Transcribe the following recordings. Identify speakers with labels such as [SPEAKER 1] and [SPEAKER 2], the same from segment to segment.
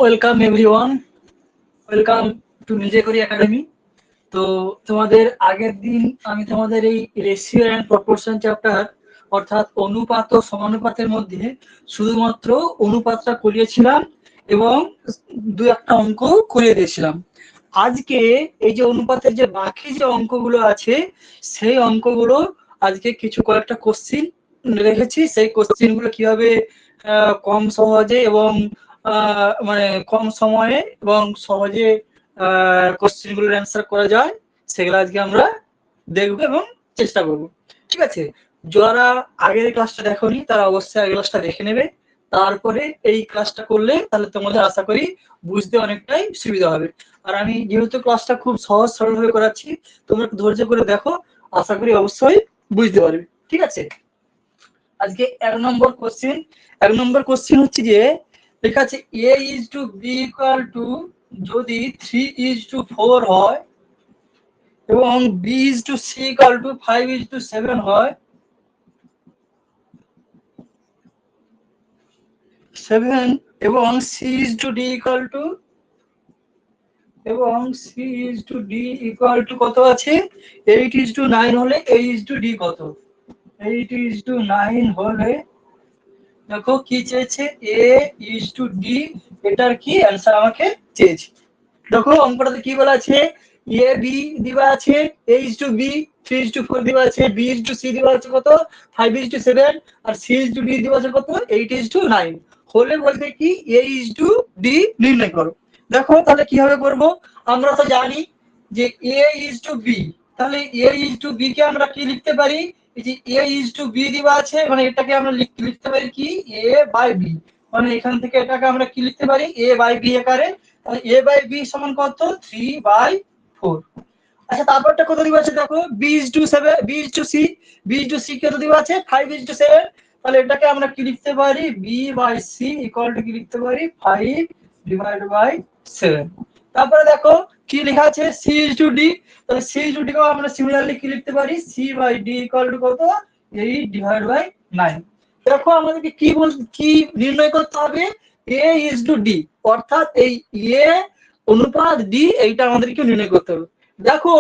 [SPEAKER 1] Welcome everyone, welcome to নিজে করি academy. তো তোমাদের আগের দিন আমি তোমাদের এই রেশিও অ্যান্ড প্রপোর্শন চ্যাপ্টার অর্থাৎ অনুপাত ও সমানুপাতের মধ্যে শুধুমাত্র অনুপাতটা করিয়েছিলাম এবং দু একটা অঙ্ক করিয়ে দিয়েছিলাম। আজকে এই যে অনুপাতের যে বাকি যে অঙ্কগুলো আছে সেই অঙ্কগুলো আজকে কিছু কয়েকটা কোশ্চিন রেখেছি। সেই কোশ্চিনগুলো কিভাবে কম সহজে এবং মানে কম সময়ে এবং সহজে কোশ্চেনগুলোর অ্যান্সার করা যায় সেগুলো আজকে আমরা দেখবো এবং চেষ্টা করব। ঠিক আছে, যারা আগের ক্লাসটা দেখোনি তারা অবশ্যই আগের ক্লাসটা দেখে নেবে, তারপরে এই ক্লাসটা করলে তাহলে তোমাদের আশা করি বুঝতে অনেকটাই সুবিধা হবে। আর আমি যেহেতু ক্লাসটা খুব সহজ সরলভাবে করাচ্ছি, তোমরা একটু ধৈর্য করে দেখো, আশা করি অবশ্যই বুঝতে পারবে। ঠিক আছে, আজকে এক নম্বর কোশ্চেন হচ্ছে যে লেখা আছে a is to b equal to যদি 3 is to 4 হয় এবং b is to c equal to 5 is to 7 হয়, 7 এবং c is to d equal to কত আছে 8 is to 9 হলে a is to d কত 8 is to 9 হলে দেখো কি চেয়েছে a is to d, এটার কি অ্যানসার আমাকে চেয়েছে। দেখো অঙ্কটাতে কি বলা আছে a b দেওয়া আছে, a is to b, 3 is to 4 দেওয়া আছে, b is to c দেওয়া আছে কত 5 is to 7 R c is to d দেওয়া আছে কত 8 is to 9 হলে বলতে কি a is to d নির্ণয় করো। দেখো তাহলে কিভাবে করব, আমরা তো জানি যে a is to b, তাহলে a is to b কে আমরা কি লিখতে পারি, এই যে a is to b দেওয়া আছে মানে এটাকে আমরা লিখতে পারি কি a by b, মানে এখান থেকে এটাকে আমরা কি লিখতে পারি a by b আকারে। তাহলে a by b সমান কত 3/4। আচ্ছা তারপরটা কত দেওয়া আছে দেখো b is to 7, b is to c, b is to c কত দেওয়া আছে 5 is to 7, তাহলে এটাকে আমরা কি লিখতে পারি b by c equal to কি লিখতে পারি 5/7। তারপরে দেখো কি লেখা আছে c is to d, তাহলে c is to d কে আমরা সিমিলারলি কি লিখতে পারি c by d equal to কত 8/9। দেখো আমাদেরকে কি নির্ণয় করতে হবে a is to d, অর্থাৎ এই a অনুপাত d এইটা আমাদেরকে নির্ণয় করতে হবে। দেখো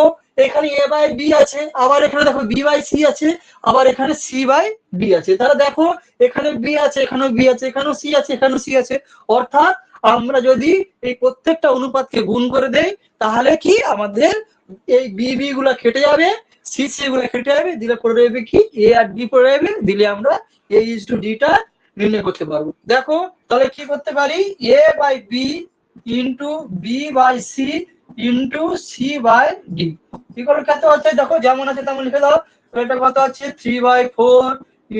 [SPEAKER 1] এখানে a by b আছে, আবার এখানে দেখো b by c আছে, আবার এখানে c by d আছে। তাহলে দেখো এখানে b আছে, এখানেও b আছে, এখানেও c আছে, এখানেও c আছে, অর্থাৎ আমরা যদি এই প্রত্যেকটা অনুপাতকে গুণ করে দেই তাহলে কি আমাদের এই b b গুলো কেটে যাবে, c c গুলো কেটে যাবে, দিলে পড়ে যাবে কি a আর d পড়ে যাবে, দিলে আমরা a is to d টা নির্ণয় করতে পারবো। দেখো তাহলে কি করতে পারি a by b into b by c into c by d equal কত আছে দেখো যেমন আছে তেমন লিখে দাও। এটা কত আছে 3/4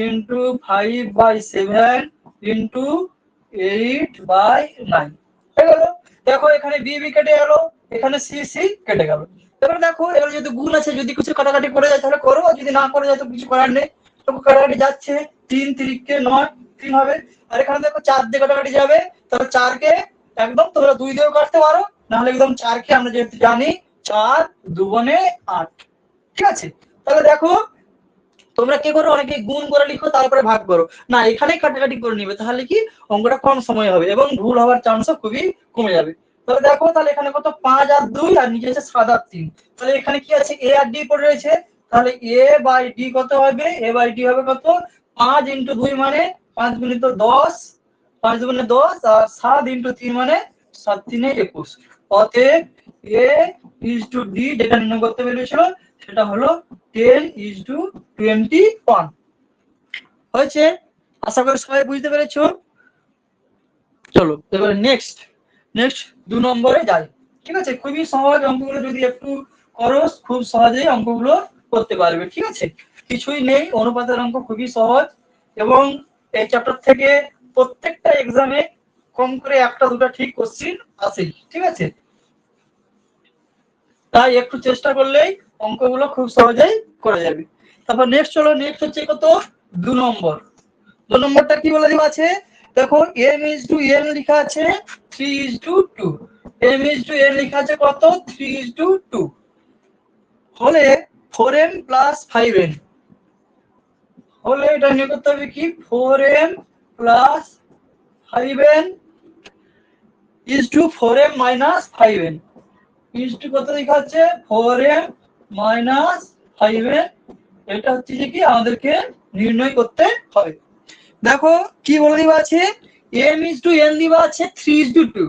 [SPEAKER 1] into 5/7 into 8/9 হয়ে গেল। দেখো এখানে b b কেটে গেল, এখানে c c কেটে গেল। এবার দেখো এবার যদি গুণ আছে, যদি কিছু কাটাকাটি করে যায় তাহলে করো, যদি না করে যায় তো কিছু করার নেই। তো কাটাকাটি যাচ্ছে 3 3 কে 9 3 হবে, আর এখানে দেখো 4 দিয়ে কাটাকাটি যাবে, তাহলে 4 কে একদম তোমরা 2 দিয়েও কাটতে পারো, নাহলে একদম 4 কে আমরা যেহেতু জানি 4 2 গুণে 8। ঠিক আছে, তাহলে দেখো তোমরা কি করো অনেকে গুণ করে লিখো তারপরে ভাগ করো, না এখানে কাটাকাটি করে নিবে, তাহলে কি অঙ্কটা কম সময় হবে এবং ভুল হওয়ার চান্সও খুবই কমে যাবে। তাহলে দেখো তাহলে এখানে কত 5 আর 2 আর নিচে আছে 7 আর 3, তাহলে এখানে কি আছে a আর d পড়ে রয়েছে, তাহলে a বাই d কত হবে a বাই d হবে কত 5 * 2 মানে 5 × 10, 5 × 10 আর 7 × 3 মানে 7 × 3 = 21। অতএব a is to d যেটা নির্ণয় করতে বলেছিল সেটা হলো 10:21 হয়েছে। আশা করি সবাই বুঝতে পেরেছো। চলো এবারে নেক্সট 2 নম্বরে যাই। ঠিক আছে, খুবই সহজ অঙ্কগুলো, যদি একটু করো খুব সহজেই অঙ্কগুলো করতে পারবে। ঠিক আছে, কিছুই নেই, অনুপাতের অঙ্ক খুবই সহজ এবং এই চ্যাপ্টার থেকে প্রত্যেকটা এক্সামে কম করে একটা দুটো ঠিক কোশ্চেন আসেই। ঠিক আছে, তাই একটু চেষ্টা করলেই অঙ্কগুলো খুব সহজেই করা যাবে। তারপর নেক্সট চলো, নেক্সট হচ্ছে কত 2 নম্বর। 2 নম্বরটা কি বলে দেওয়া আছে দেখো m is to n লেখা আছে 3 is to 2, m is to n লেখা আছে কত 3 is to 2 হলে 4m plus 5n হলে এটা নিয়ে করতে হবে কি 4m plus 5n is to 4m minus 5n is to কত দেখাচ্ছে 4m মাইনাস 5n। এটা হচ্ছে যে কি আমাদেরকে নির্ণয় করতে হবে। দেখো কি বলে দিবা আছে m ইজ টু n দিবা আছে 3 ইজ টু 2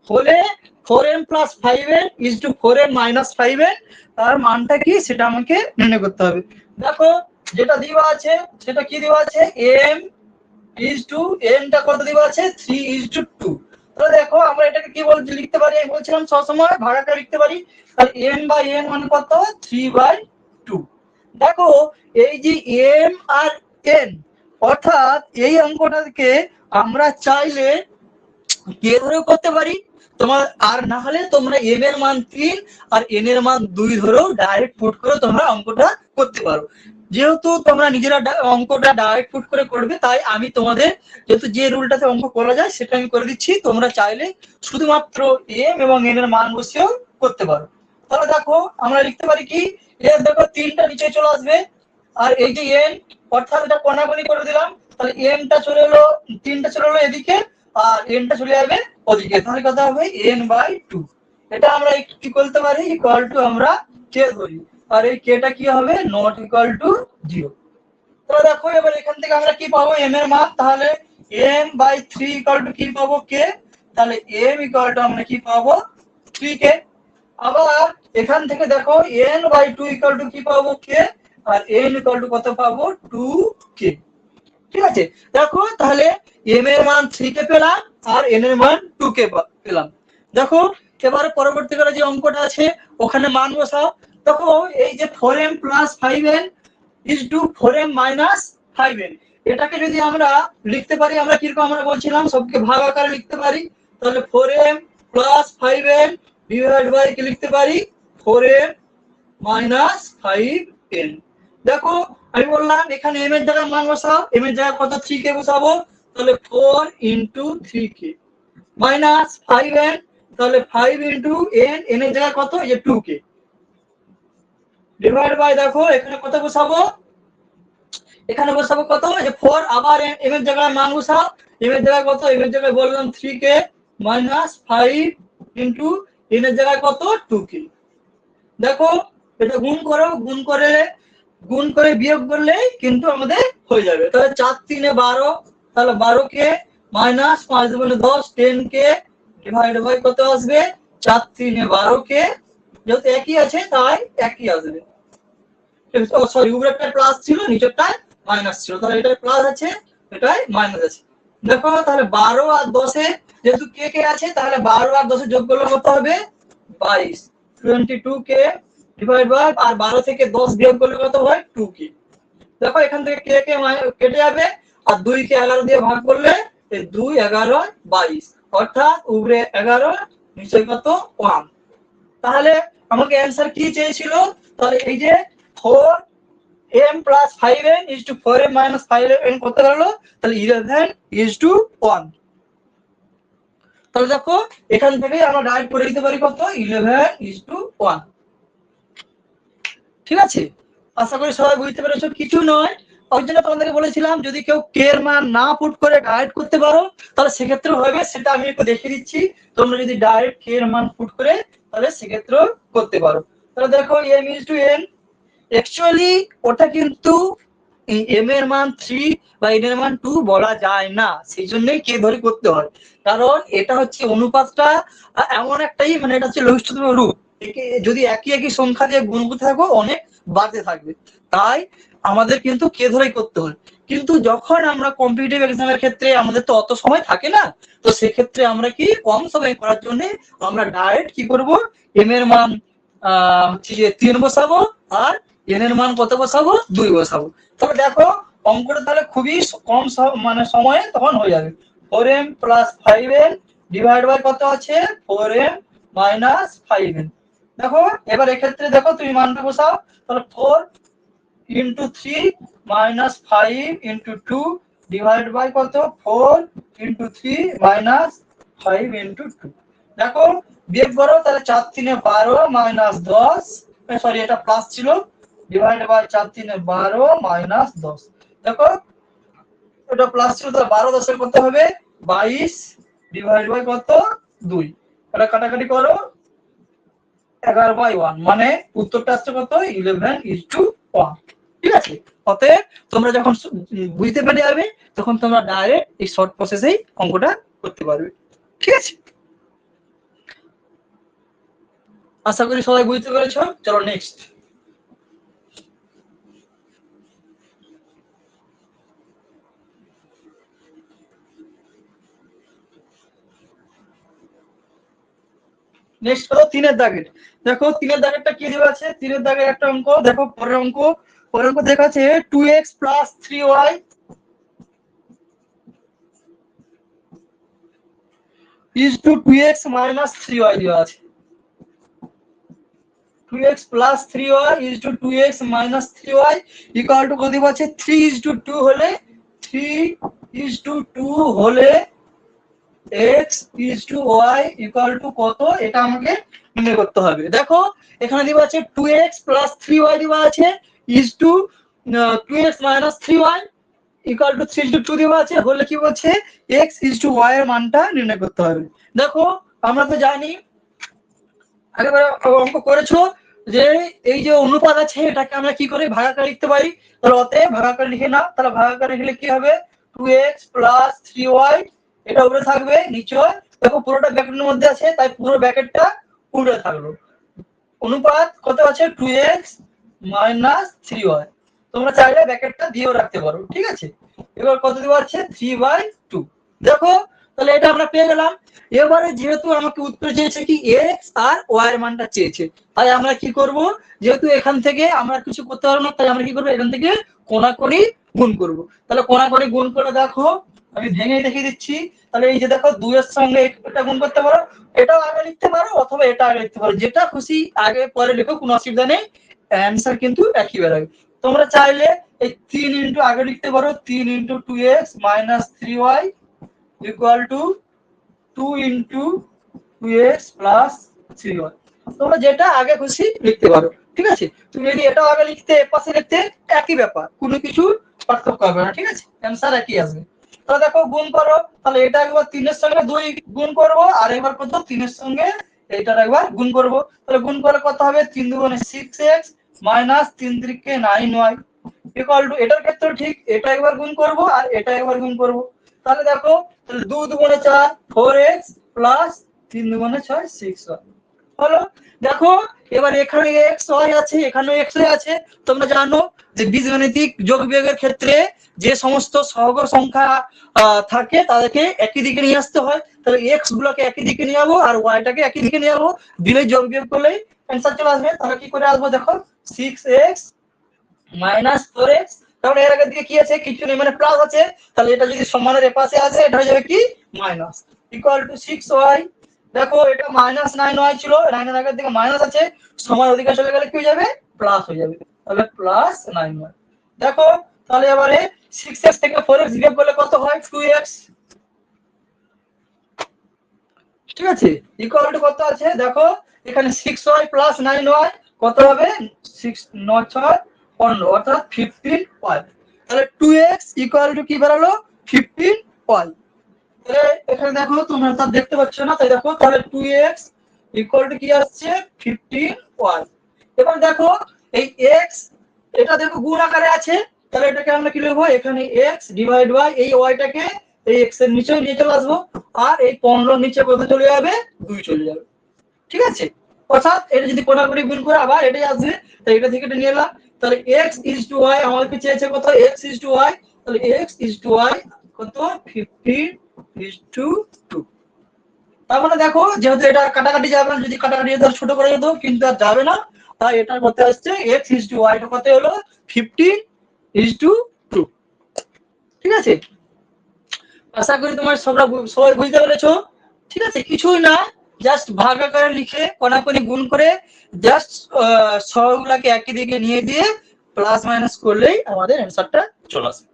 [SPEAKER 1] হলে 4m plus 5n is to 4m minus 5n তার মানটা কি সেটা আমাকে নির্ণয় করতে হবে। দেখো যেটা দিবা আছে সেটা কি দিবা আছে m ইজ টু n টা কত দিবা আছে 3 ইজ টু 2। তাহলে দেখো আমরা এটাকে কি বলতে লিখতে পারি আমি বলছিলাম সবসময় ভাগাকার লিখতে পারি। তাহলে m বাই n মানে কত 3/2। দেখো এই যে m আর n অর্থাৎ এই অঙ্কটাকে আমরা চাইলে কে ধরেও করতে পারি তোমার, আর না হলে তোমরা m এর মান 3 আর n এর মান 2 ধরেও ডাইরেক্ট পুট করে তোমরা অঙ্কটা করতে পারো। যেহেতু তোমরা নিজেরা অঙ্কটা ডাইরেক্ট পুট করে করবে তাই আমি তোমাদের যেহেতু যে রুলটাতে অঙ্ক করা যায় সেটা আমি করে দিচ্ছি, তোমরা চাইলে শুধুমাত্র m এবং n এর মান বসিয়েও করতে পারো। তাহলে দেখো আমরা লিখতে পারি কি এর দেখো 3টা নিচে চলে আসবে আর এই যে n অর্থাৎ এটা কোণাকুণি করে দিলাম তাহলে m টা চলে এলো 3টা চলে এলো এদিকে আর n টা চলে যাবে ওদিকে, তাহলে কত হবে n/2। এটা আমরা কি বলতে পারি ইকুয়াল টু আমরা k ধরি আর এই k টা কি হবে নট ইকুয়াল টু 0। তাহলে দেখো এবার এখান থেকে আমরা কি পাবো m এর মান, তাহলে m/3 ইকুয়াল টু কি পাবো k, তাহলে m ইকুয়াল টু আমরা কি পাবো 3k। আবার এখান থেকে দেখো n/2 ইকুয়াল টু কি পাবো k আর n ইকুয়াল টু কত পাবো 2k। ঠিক আছে দেখো তাহলে m এর মান 3k পেলাম আর n এর মান 2k পেলাম। দেখো এবারে পরবর্তীকালে যে অঙ্কটা আছে ওখানে মান বসাও। দেখো এই যে 4m plus 5n is to 4m minus 5n এটাকে যদি আমরা লিখতে পারি আমরা কিরকম আমরা বলছিলাম সবকে ভাগ আকারে লিখতে পারি। তাহলে 4m plus 5n divide by কি লিখতে পারি 4m মাইনাস 5n। দেখো আমি বললাম এখানে m এর জায়গায় মান বসাও, m এর জায়গায় কত 3k বসাবো তাহলে 4 ইনটু 3k মাইনাস 5n তাহলে 5 ইনটু n n এর জায়গায় কত এই যে 2k ডিভাইড বাই দেখো এখানে কত বসাবো এখানে বসাবো কত এই যে 4 আবার m এর জায়গায় মান বসাও, m এর জায়গায় কত m এর জায়গায় বললাম 3k মাইনাস 5 ইনটু n এর জায়গায় কত 2k। দেখো এটা গুণ করে বিয়োগ করলে কিন্তু আমাদের হয়ে যাবে। তাহলে 4 3 12 তাহলে 12k মাইনাস 5 দুগুণে 10 10k ডিভাইড বাই কত আসবে 4 3 12k যেহেতু একই আছে তাই একই আসবে। সরি উপরেরটা প্লাস ছিল নিচেরটা মাইনাস ছিল, তাহলে এটা প্লাস আছে এটাই মাইনাস আছে। দেখো তাহলে 12 আর 10 এ যেহেতু কে কে আছে তাহলে 12 আর 10 এর যোগ করলে কত হবে 22 22k ডিভাইড বাই আর 12 থেকে 10 বিয়োগ করলে কত হয় 2k। দেখো এখান থেকে কে কে কেটে যাবে আর 2 কে 11 দিয়ে ভাগ করলে 2 11 22 অর্থাৎ উপরে 11 নিচে কত 1। তাহলে আমাকে অ্যানসার কি চেয়েছিল তাহলে এই যে 4m plus 5n is to 4m minus 5n কত হলো তাহলে 11 ইজ টু 1। তাহলে দেখো এখান থেকে আমরা ডাইরেক্ট করে দিতে পারি কত 11 ইজ টু 1। ঠিক আছে আশা করি সবাই বুঝতে পেরেছো, কিছু নয় ওই জন্য তোমাদেরকে বলেছিলাম যদি কেউ কে এর মান না পুট করে ডাইরেক্ট করতে পারো তাহলে সেক্ষেত্রে হবে, সেটা আমি একটু দেখিয়ে দিচ্ছি। তোমরা যদি ডাইরেক্ট কে এর মান পুট করে তাহলে সেক্ষেত্রে করতে পারো। তাহলে দেখো m is to n actually ওটা কিন্তু m এর মান 3 বা n এর মান 2 বলা যায় না, সেই জন্যই কে ধরে করতে হয় কারণ এটা হচ্ছে অনুপাতটা এমন একটাই মানে এটা হচ্ছে লঘিষ্ঠতম রূপ, যদি একই একই সংখ্যা দিয়ে গুণ করতে থাকো অনেক বাড়তে থাকবে, তাই আমাদের কিন্তু কে ধরেই করতে হয়। কিন্তু যখন আমরা কম্পিটিটিভ এক্সামের ক্ষেত্রে আমাদের তো অত সময় থাকে না, তো সেক্ষেত্রে আমরা কি কম সময় করার জন্য আমরা ডাইরেক্ট কি করব m এর মান হচ্ছে যে 3 বসাবো আর n এর মান কত বসাবো 2 বসাবো। তবে দেখো অঙ্কটা তাহলে খুবই কম মানে সময়ে তখন হয়ে যাবে। 4m plus 5n divide by কত আছে 4m মাইনাস 5n। দেখো এবার এক্ষেত্রে দেখো তুমি মানটা বসাও তাহলে 4 into 3 minus 5 into 2 divide by কত 4 ইনটু 3 মাইনাস 5 ইনটু 2। দেখো বিয়োগ করো তাহলে 4 3 12 মাইনাস 10 সরি এটা প্লাস ছিল ডিভাইড বাই 4 3 12 মাইনাস 10। দেখো এটা প্লাস ছিল, তাহলে 12 দশক কত হবে 22 ডিভাইড বাই কত 2, এটা কাটাকাটি করো 11/1, মানে উত্তরটা আসছে কত 11:1। ঠিক আছে, অতএব তোমরা যখন বুঝতে পেরে যাবে তখন তোমরা ডাইরেক্ট এই শর্ট প্রসেসেই অঙ্কটা করতে পারবে। ঠিক আছে, আশা করি সবাই বুঝতে পেরেছো। চলো নেক্সট। নেক্সট হলো 3 এর দাগের। দেখো 3 এর দাগেরটা কি দেওয়া আছে, 3 এর দাগের একটা অঙ্ক দেখো, পরের অঙ্ক দেখা আছে 2x + 3y is to 2x - 3y দেওয়া আছে। 2x + 3y is to 2x - 3y equal to কত আছে 3:2 হলে 3:2 হলে x is to y equal to কত, এটা আমাকে নির্ণয় করতে হবে। দেখো এখানে দেওয়া আছে 2x + 3y দেওয়া আছে is to 2x - 3y equal to 3:2 দেওয়া আছে, হলে কি বলছে x is to y এর মানটা নির্ণয় করতে হবে। দেখো আমরা তো জানি আগেবার অঙ্ক করেছো যে এই যে অনুপাত আছে এটাকে আমরা কি করে ভাগাকার লিখতে পারি, তাহলে অতএব ভাগাকার লিখে না, তাহলে ভাগাকার লিখলে কি হবে 2x + 3y, এটা উপরে থাকবে নিচে, দেখো পুরোটা ব্র্যাকেটের মধ্যে আছে তাই পুরো ব্র্যাকেটটা উপরে থাকলো। অনুপাত কত আছে 2x - 3y, তোমরা চাইলে ব্র্যাকেটটা দিয়েও রাখতে পারো। ঠিক আছে, এবার কত দেওয়া আছে 3/2। দেখো তাহলে এটা আমরা পেয়ে গেলাম। এবারে যেহেতু আমাকে উত্তর চেয়েছে কি x আর y এর মানটা চেয়েছে, তাই আমরা কি করব, যেহেতু এখান থেকে আমরা কিছু করতে পারবো না তাই আমরা কি করব এখান থেকে কোণাকুণি গুণ করব। তাহলে কোণাকুণি গুণ করে দেখো আমি ভেঙে দেখিয়ে দিচ্ছি। তাহলে এই যে দেখো 2 এর সঙ্গে এটা গুণ করতে পারো, এটাও আগে লিখতে পারো অথবা এটা আগে লিখতে পারো, যেটা খুশি আগে পরে লিখো, কোনো অসুবিধা নেই, অ্যানসার কিন্তু একই বেরোবে। তোমরা চাইলে এই 3 ইনটু আগে লিখতে পারো 3 × 2x - 3y equal to 2 × 2x + 3y, তোমরা যেটা আগে খুশি লিখতে পারো। ঠিক আছে, তুমি যদি এটাও আগে লিখতে পাশে লিখতে একই ব্যাপার, কোনো কিছু পার্থক্য হবে না। ঠিক আছে, অ্যানসার একই আসবে। তাহলে দেখো গুণ করো, তাহলে এটা একবার 3 এর সঙ্গে 2 গুণ করব আর একবার কত 3 এর সঙ্গে এইটার একবার গুণ করব। তাহলে গুণ করে কত হবে 3 × 2 = 6x - 3 × 3 = 9y ইকুয়াল টু, এটার ক্ষেত্রে ঠিক এটা একবার গুণ করব আর এটা একবার গুণ করব। তাহলে দেখো 2 × 2 = 4 4x + 3 × 2 = 6 6y হলো। দেখো এবার এখানে x y আছে, এখানেও x y আছে। তোমরা জানো যে বীজগণিতিক যোগ বিয়োগের ক্ষেত্রে যে সমস্ত সহগ সংখ্যা থাকে তাদেরকে একই দিকে নিয়ে আসতে হয়। তাহলে x গুলোকে একই দিকে নিয়ে যাবো আর y টাকে একই দিকে নিয়ে যাবো, দিলে যোগ বিয়োগ করলেই অ্যানসার চলে আসবে। তাহলে কি করে আসবো দেখো 6x - 4x, কারণ এর আগের দিকে কি আছে কিছু নেই, মানে প্লাস আছে, তাহলে এটা যদি সমানের এপাশে আসে এটা হয়ে যাবে কি মাইনাস ইকুয়াল টু 6y। দেখো এটা -9y ছিল, 9 এর আগের দিকে মাইনাস আছে, সমান ওদিকে চলে গেলে কি হয়ে যাবে প্লাস হয়ে যাবে, তাহলে +9y। দেখো তাহলে এবারে 6x থেকে 4x বিয়োগ করলে কত হয় 2x। ঠিক আছে, ইকুয়াল টু কত আছে দেখো এখানে 6y + 9y কত হবে 6 9 6 15 অর্থাৎ 15y। তাহলে 2x ইকুয়াল টু কি বেরালো 15y। তাহলে এখানে দেখো তোমরা তা দেখতে পাচ্ছ না, তাই দেখো তাহলে 2x ইকুয়াল টু কি আসছে 15y। এবার দেখো এই x এটা দেখো গুণ আকারে আছে, তাহলে এটাকে আমরা কি লিখবো এখানে x ডিভাইড বাই এই y টাকে এই x এর নিচে নিয়ে চলে আসবো, আর এই 15 নিচে কত চলে যাবে 2 চলে যাবে। ঠিক আছে, অর্থাৎ এটা যদি কোণাকুণি গুণ করে আবার এটাই আসবে, তাই এটা থেকে এটা নিয়ে এলাম। তাহলে x is to y আমাদেরকে চেয়েছে কত x is to y, তাহলে x is to y কত 15:2। তার মানে দেখো যেহেতু এটা কাটাকাটি যাবে না, যদি কাটাকাটি যেত ছোট করে যেত, কিন্তু আর যাবে না, তাই এটার করতে আসছে x is to y টা কত হলো 15:2। ঠিক আছে, আশা করি তোমার সবাই বুঝতে পেরেছো। ঠিক আছে, কিছুই না, জাস্ট ভাগ আকারে লিখে কোণাকুণি গুণ করে জাস্ট সহগুলাকে একই দিকে নিয়ে দিয়ে প্লাস মাইনাস করলেই আমাদের অ্যানসারটা চলে আসবে।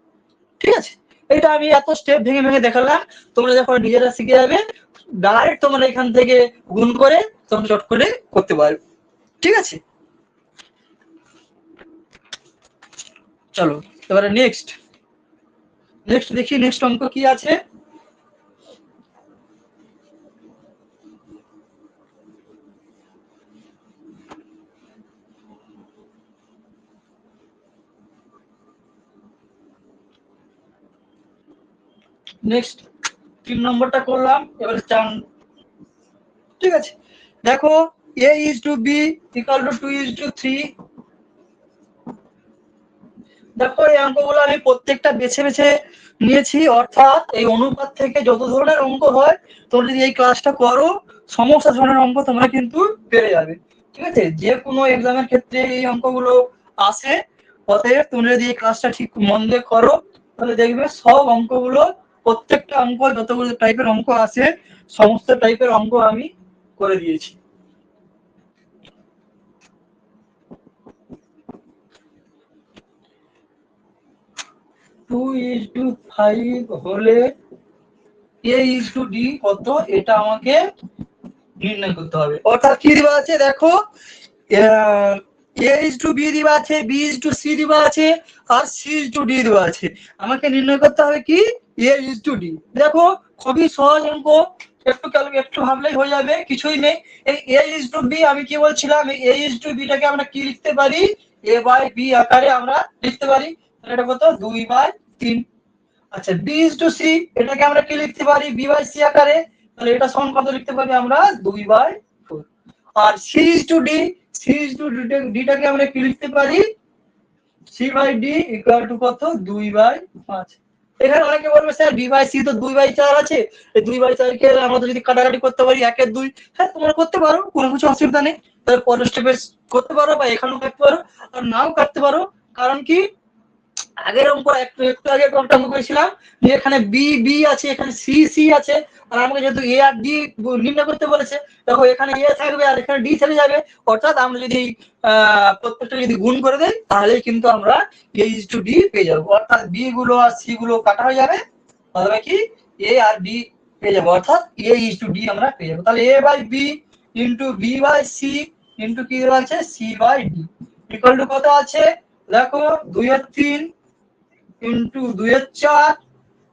[SPEAKER 1] ঠিক আছে, এটা আমি এত স্টেপ ভেঙে ভেঙে দেখালাম, তোমরা যখন নিজেরা শিখে যাবে ডাইরেক্ট তোমরা এখান থেকে গুণ করে তোমরা চট করে করতে পারবে। ঠিক আছে, চলো এবারে নেক্সট নেক্সট দেখি নেক্সট অঙ্ক কি আছে। নেক্সট 3 নম্বরটা করলাম, এবারে 4। ঠিক আছে, দেখো a is to b equal to 2 is to 3। দেখো এই অঙ্কগুলো আমি প্রত্যেকটা বেছে বেছে নিয়েছি, অর্থাৎ এই অনুপাত থেকে যত ধরনের অঙ্ক হয় তোমরা যদি এই ক্লাসটা করো সমস্ত ধরনের অঙ্ক তোমরা কিন্তু পেরে যাবে। ঠিক আছে, যে কোনো এক্সামের ক্ষেত্রে এই অঙ্কগুলো আসে, অতএব তোমরা যদি এই ক্লাসটা ঠিক মন দিয়ে করো তাহলে দেখবে সব অঙ্কগুলো, প্রত্যেকটা অঙ্ক যতগুলো টাইপের অঙ্ক আছে সমস্ত টাইপের অঙ্ক আমি করে দিয়েছি। 2:5 হলে a is to d কত, এটা আমাকে নির্ণয় করতে হবে। অর্থাৎ কি দেওয়া আছে দেখো, a is to b দেওয়া আছে, b is to c দেওয়া আছে, আর c is to d দেওয়া আছে। আমাকে নির্ণয় করতে হবে কি a is to d। দেখো খুবই সহজ অঙ্ক, একটু ভাবলেই হয়ে যাবে, কিছুই নেই। এই a is to b আমি কি বলছিলাম, এই a is to b টাকে আমরা কি লিখতে পারি, a by b আকারে আমরা লিখতে পারি। এটা কত 2/3। আচ্ছা b is to c এটাকে আমরা কি লিখতে পারি, b by c আকারে, তাহলে এটা সমান কত লিখতে পারি আমরা 2/4। আর c is to d, c is to d টাকে আমরা কি লিখতে পারি, c by d equal to কত 2/5। এখানে অনেকে বলবে স্যার b by c তো 2/4 আছে, এই 2/4 কে আমরা যদি কাটাকাটি করতে পারি 1 এর 2, হ্যাঁ তোমরা করতে পারো, কোনো কিছু অসুবিধা নেই। তাহলে পরের স্টেপে করতে পারো বা এখানেও কাটতে পারো আর নাও কাটতে পারো। কারণ কি আগের অঙ্ক একটু আগে একটা অঙ্ক করেছিলাম যে এখানে বি বি আছে, এখানে সি সি আছে, আর আমাকে যেহেতু এ আর ডি নির্ণয় করতে বলেছে, দেখো এখানে এ থাকবে আর এখানে ডি চলে যাবে। অর্থাৎ আমরা যদি প্রত্যেকটা যদি গুণ করে দেই তাহলে কিন্তু আমরা এ ইজ টু ডি পেয়ে যাবো। অর্থাৎ বি গুলো আর সি গুলো কাটা হয়ে যাবে, তাহলে কি এ আর ডি পেয়ে যাবো, অর্থাৎ এ ইজ টু ডি আমরা পেয়ে যাবো। তাহলে A by B into B by C into কি দেওয়া আছে C by D equal to কত আছে দেখো 2/3 ইন্টু 2/4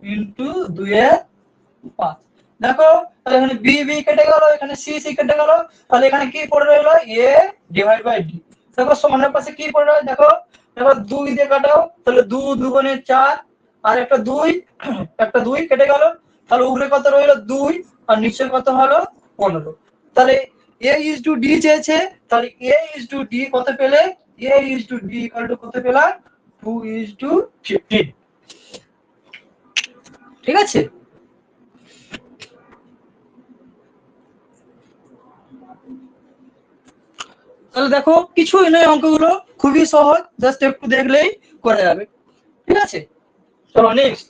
[SPEAKER 1] ইন্টু 2/5। দেখো তাহলে এখানে বি বি কেটে গেল, এখানে সি সি কেটে গেল, তাহলে এখানে কি পড়ে রইলো এ ডিভাইড বাই ডি। দেখো সমানের পাশে কি পড়ে রইলো দেখো, দেখো 2 দিয়ে কাটাও, তাহলে 2 2 4 আর একটা 2 কেটে গেল, তাহলে উপরে কত রইলো 2 আর নিচে কত হলো 15। তাহলে a is to d চেয়েছে, তাহলে a is to d কত পেলে, a is to d equal to কত পেলাম 2:15। ঠিক আছে, তাহলে দেখো কিছুই নয়, অঙ্কগুলো খুবই সহজ, জাস্ট একটু দেখলেই করা যাবে। ঠিক আছে, চলো নেক্সট।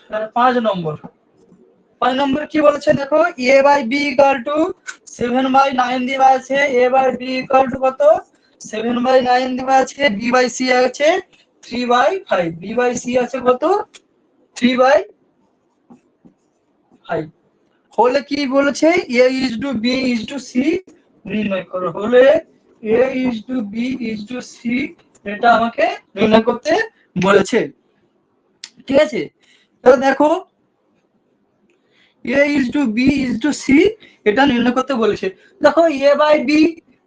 [SPEAKER 1] তাহলে 5 নম্বর কি বলেছে দেখো, a by b equal to 7/9 দেওয়া আছে, a by b equal to কত 7/9 দেওয়া আছে, b বাই c আছে 3/5, b বাই c আছে কত 3/5। হলে কি বলেছে a is to b is to c নির্ণয় করো, হলে a is to b is to c এটা আমাকে নির্ণয় করতে বলেছে। ঠিক আছে, তাহলে দেখো a is to b is to c এটা নির্ণয় করতে বলেছে। দেখো a বাই b,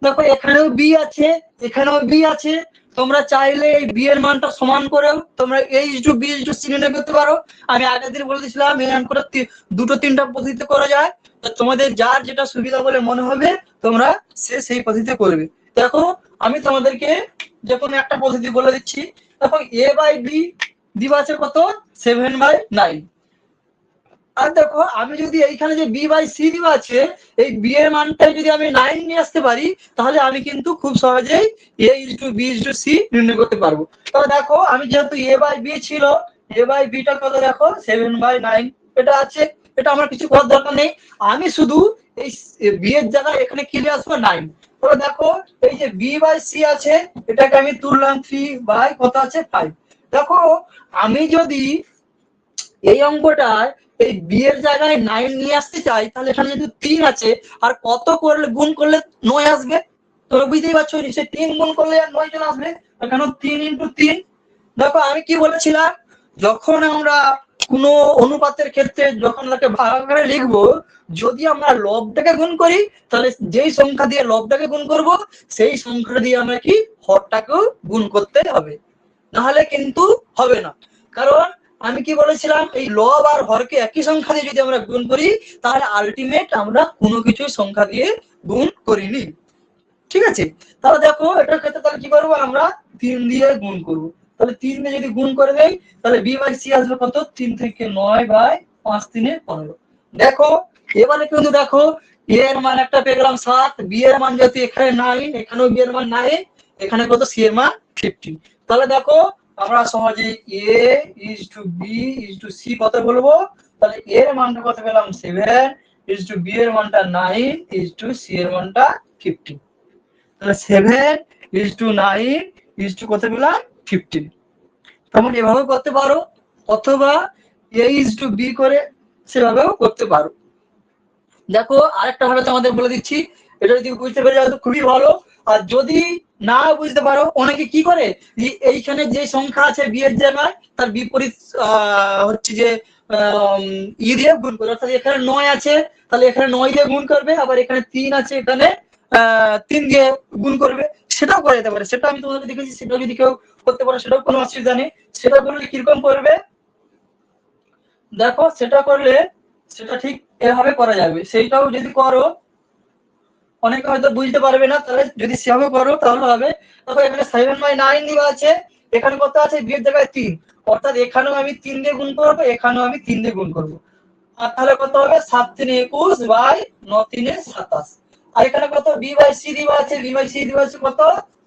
[SPEAKER 1] দেখো এখানেও b আছে এখানেও b আছে, তোমরা চাইলে এই b এর মানটা সমান করেও তোমরা a is to b is to c নির্ণয় করতে পারো। আমি আগের দিন বলে দিয়েছিলাম এই অঙ্কটা দুটো তিনটা পদ্ধতিতে করা যায়, তো তোমাদের যার যেটা সুবিধা বলে মনে হবে তোমরা সেই পদ্ধতিতে করবে। দেখো আমি তোমাদেরকে যে কোনো একটা পদ্ধতি বলে দিচ্ছি। দেখো a বাই b দিবা আছে কত 7/9, আর দেখো আমি যদি এইখানে যে বি বাই সি দেওয়া আছে এই বি এর মানটা যদি আমি 9 নিয়ে আসতে পারি তাহলে আমি কিন্তু খুব সহজেই a is to b is to c নির্ণয় করতে পারবো। তবে দেখো আমি যেহেতু a বাই b ছিল, a বাই b টা কত দেখো 7/9 এটা আছে, এটা আমার কিছু করার দরকার নেই, আমি শুধু এই b এর জায়গায় এখানে কি নিয়ে আসবো 9। তবে দেখো এই যে b বাই c আছে এটাকে আমি তুললাম 3 বাই কত আছে 5। দেখো আমি যদি এই অঙ্কটায় এই বি এর জায়গায় 9 নিয়ে আসতে চাই, তাহলে এখানে যেহেতু 3 আছে, আর কত করলে গুণ করলে 9 আসবে, তোমরা বুঝতেই পারছো, নিশ্চয়ই 3 গুণ করলে আর 9 চলে আসবে। এখানে 3 × 3। দেখো আমি কি বলেছিলাম, যখন আমরা কোন অনুপাতের ক্ষেত্রে যখন তাকে ভাগ করে লিখবো, যদি আমরা লবটাকে গুণ করি, তাহলে যেই সংখ্যা দিয়ে লবটাকে গুণ করব, সেই সংখ্যা দিয়ে আমরা কি হরটাকেও গুণ করতে হবে, নাহলে কিন্তু হবে না। কারণ আমি কি বলেছিলাম, এই লব আর হরকে একই সংখ্যা দিয়ে যদি আমরা গুণ করি, তাহলে আলটিমেট আমরা কোনো কিছু সংখ্যা দিয়ে গুণ করিনি। ঠিক আছে, তাহলে দেখো এটার ক্ষেত্রে তাহলে কি করবো, আমরা 3 দিয়ে গুণ করব। তাহলে 3 দিয়ে যদি গুণ করে দেই, তাহলে b/c আসবে কত, 3 থেকে 9/5 3 15। দেখো এবারে কিন্তু দেখো a এর মান একটা পেয়ে গেলাম 7, b এর মান যেহেতু এখানে 9, এখানেও b এর মান 9, এখানে কত c এর মান 15। তাহলে দেখো আমরা সহজে a = b = c কত বলবো, তাহলে a এর মানটা কত পেলাম 7, b এর মানটা 9, c এর মানটা 15। তাহলে 7:9 কত পেলাম 15। তোমরা এভাবে করতে পারো, অথবা a:b করে সেভাবেও করতে পারো। দেখো আরেকটা ভাবে তোমাদের বলে দিচ্ছি, এটা যদি বুঝতে পেরে যাও তো খুবই ভালো। আর যদি না বুঝতে পারো, অনেকে কি করে, এইখানে যে সংখ্যা আছে বি এর জায়গায় তার বিপরীত হচ্ছে যে ই দিয়ে গুণ করে, অর্থাৎ এখানে 9 আছে, তাহলে এখানে 9 দিয়ে গুণ করবে, আবার এখানে 3 আছে, এখানে 3 দিয়ে গুণ করবে, সেটাও করা যেতে পারে। সেটা আমি তোমাদের দেখেছি, সেটাও যদি কেউ করতে পারো সেটাও কোনো অসুবিধা নেই। সেটা করলে কিরকম করবে, দেখো সেটা করলে সেটা ঠিক এভাবে করা যাবে। সেইটাও যদি করো, অনেকে হয়তো বুঝতে পারবে না, তাহলে যদি সেভাবে করো তাহলে হবে। দেখো এখানে 7/9 দেওয়া আছে, এখানে কত আছে b এর জায়গায় 3, অর্থাৎ এখানেও আমি 3 দিয়ে গুণ করব, এখানেও আমি 3 দিয়ে গুণ করব। আর তাহলে কত হবে 7 × 3 = 21/9 × 3 = 27। আর এখানে কত b/c দেওয়া আছে, b/c দেওয়া আছে কত